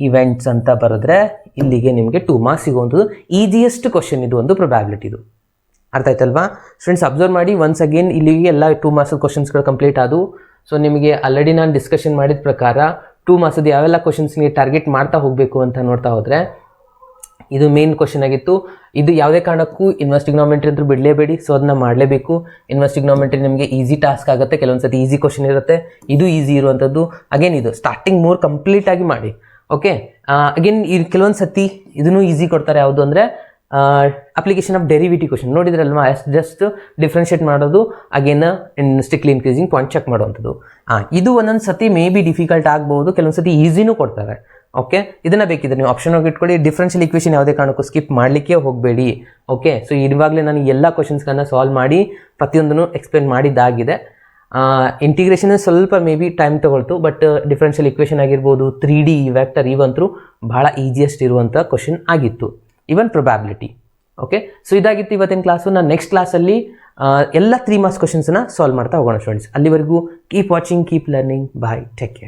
[SPEAKER 1] events ಅಂತ ಬರೆದ್ರೆ ಇಲ್ಲಿಗೆ ನಿಮಗೆ 2 ಮಾರ್ಕ್ಸ್ ಸಿಗುವಂಥದ್ದು. ಈಸಿಯೆಸ್ಟ್ ಕ್ವಶನ್ ಇದು ಒಂದು ಪ್ರೊಬ್ಯಾಬಿಲಿಟಿದು. ಅರ್ಥ ಆಯ್ತಲ್ವಾ ಸ್ಟೂಡೆಂಟ್ಸ್? ಅಬ್ಸರ್ವ್ ಮಾಡಿ ಒನ್ಸ್ ಅಗೇನ್. ಇಲ್ಲಿಗೆ ಎಲ್ಲ 2 ಮಾರ್ಕ್ಸ್ ಕ್ವಶನ್ಸ್ಗಳು ಕಂಪ್ಲೀಟ್ ಆದವು. ಸೊ ನಿಮಗೆ ಆಲ್ರೆಡಿ ನಾನು ಡಿಸ್ಕಷನ್ ಮಾಡಿದ ಪ್ರಕಾರ 2 ಮಾರ್ಕ್ಸದ್ದು ಯಾವೆಲ್ಲ ಕ್ವಶನ್ಸ್ ನೀವು ಟಾರ್ಗೆಟ್ ಮಾಡ್ತಾ ಹೋಗಬೇಕು ಅಂತ ನೋಡ್ತಾ ಹೋದರೆ ಇದು ಮೇನ್ ಕ್ವಶನ್ ಆಗಿತ್ತು. ಇದು ಯಾವುದೇ ಕಾರಣಕ್ಕೂ ಇನ್ವೆಸ್ಟಿಗ್ನೋಮೆಂಟ್ರಿ ಅಂತೂ ಬಿಡಲೇಬೇಡಿ. ಸೊ ಅದನ್ನ ಮಾಡಲೇಬೇಕು. ಇನ್ವೆಸ್ಟಿಗ್ನೋಮೆಂಟ್ರಿ ನಿಮಗೆ ಈಸಿ ಟಾಸ್ಕ್ ಆಗುತ್ತೆ. ಕೆಲವೊಂದು ಸತಿ ಈಸಿ ಕ್ವಶನ್ ಇರುತ್ತೆ, ಇದು ಈಸಿ ಇರುವಂಥದ್ದು. ಅಗೇನ್ ಇದು ಸ್ಟಾರ್ಟಿಂಗ್ ಮೂರು ಕಂಪ್ಲೀಟಾಗಿ ಮಾಡಿ. ಓಕೆ, ಅಗೇನ್ ಕೆಲವೊಂದು ಸತಿ ಇದನ್ನು ಈಸಿ ಕೊಡ್ತಾರೆ. ಯಾವುದು ಅಂದರೆ ಅಪ್ಲಿಕೇಶನ್ ಆಫ್ ಡೆರಿವಿಟಿವ್ ಕ್ವಶನ್ ನೋಡಿದ್ರಲ್ವಾ? ಜಸ್ಟ್ ಡಿಫ್ರೆನ್ಷಿಯೇಟ್ ಮಾಡೋದು, again strictly increasing point check ಮಾಡುವಂಥದ್ದು. ಇದು ಒಂದೊಂದು ಸತಿ ಮೇ ಬಿ ಡಿಫಿಕಲ್ಟ್ ಆಗ್ಬೋದು, ಕೆಲವೊಂದು ಸತಿ ಈಸಿನೂ ಕೊಡ್ತಾರೆ. ಓಕೆ, ಇದನ್ನು ಬೇಕಿದ್ರೆ ನೀವು ಆಪ್ಷನ್ ಹೋಗಿ ಇಟ್ಕೊಳ್ಳಿ. ಡಿಫ್ರೆನ್ಷಿಯಲ್ ಈಕ್ವೇಷನ್ ಯಾವುದೇ ಕಾರಣಕ್ಕೂ ಸ್ಕಿಪ್ ಮಾಡಲಿಕ್ಕೆ ಹೋಗಬೇಡಿ. ಓಕೆ, ಸೊ ಇವಾಗಲೇ ನಾನು ಎಲ್ಲ ಕ್ವಶನ್ಸ್ಗಳನ್ನ ಸಾಲ್ವ್ ಮಾಡಿ ಪ್ರತಿಯೊಂದನ್ನು ಎಕ್ಸ್ಪ್ಲೇನ್ ಮಾಡಿದ್ದಾಗಿದೆ. ಇಂಟಿಗ್ರೇಷನ್ ಸ್ವಲ್ಪ ಮೇ ಬಿ ಟೈಮ್ ತೊಗೊಳ್ತು, ಬಟ್ ಡಿಫ್ರೆನ್ಷಿಯಲ್ ಈಕ್ವೇಷನ್ ಆಗಿರ್ಬೋದು, 3D ವೆಕ್ಟರ್ ಇವಂತರೂ ಭಾಳ ಈಸಿಯೆಸ್ಟ್ ಇರುವಂಥ ಕ್ವಶನ್ ಆಗಿತ್ತು. ಇವನ್ ಪ್ರೊಬ್ಯಾಬಿಲಿಟಿ. ಓಕೆ, ಸೊ ಇದಾಗಿತ್ತು ಇವತ್ತಿನ ಕ್ಲಾಸು. ನಾನು ನೆಕ್ಸ್ಟ್ ಕ್ಲಾಸಲ್ಲಿ ಎಲ್ಲ 3 ಮಾರ್ಕ್ಸ್ ಕ್ವಶನ್ಸನ್ನ ಸಾಲ್ವ್ ಮಾಡ್ತಾ ಹೋಗೋಣ ಸ್ಟೂಡೆಂಟ್ಸ್. ಅಲ್ಲಿವರೆಗೂ ಕೀಪ್ ವಾಚಿಂಗ್, ಕೀಪ್ ಲರ್ನಿಂಗ್. ಬಾಯ್, ಟೇಕ್ ಕೇರ್.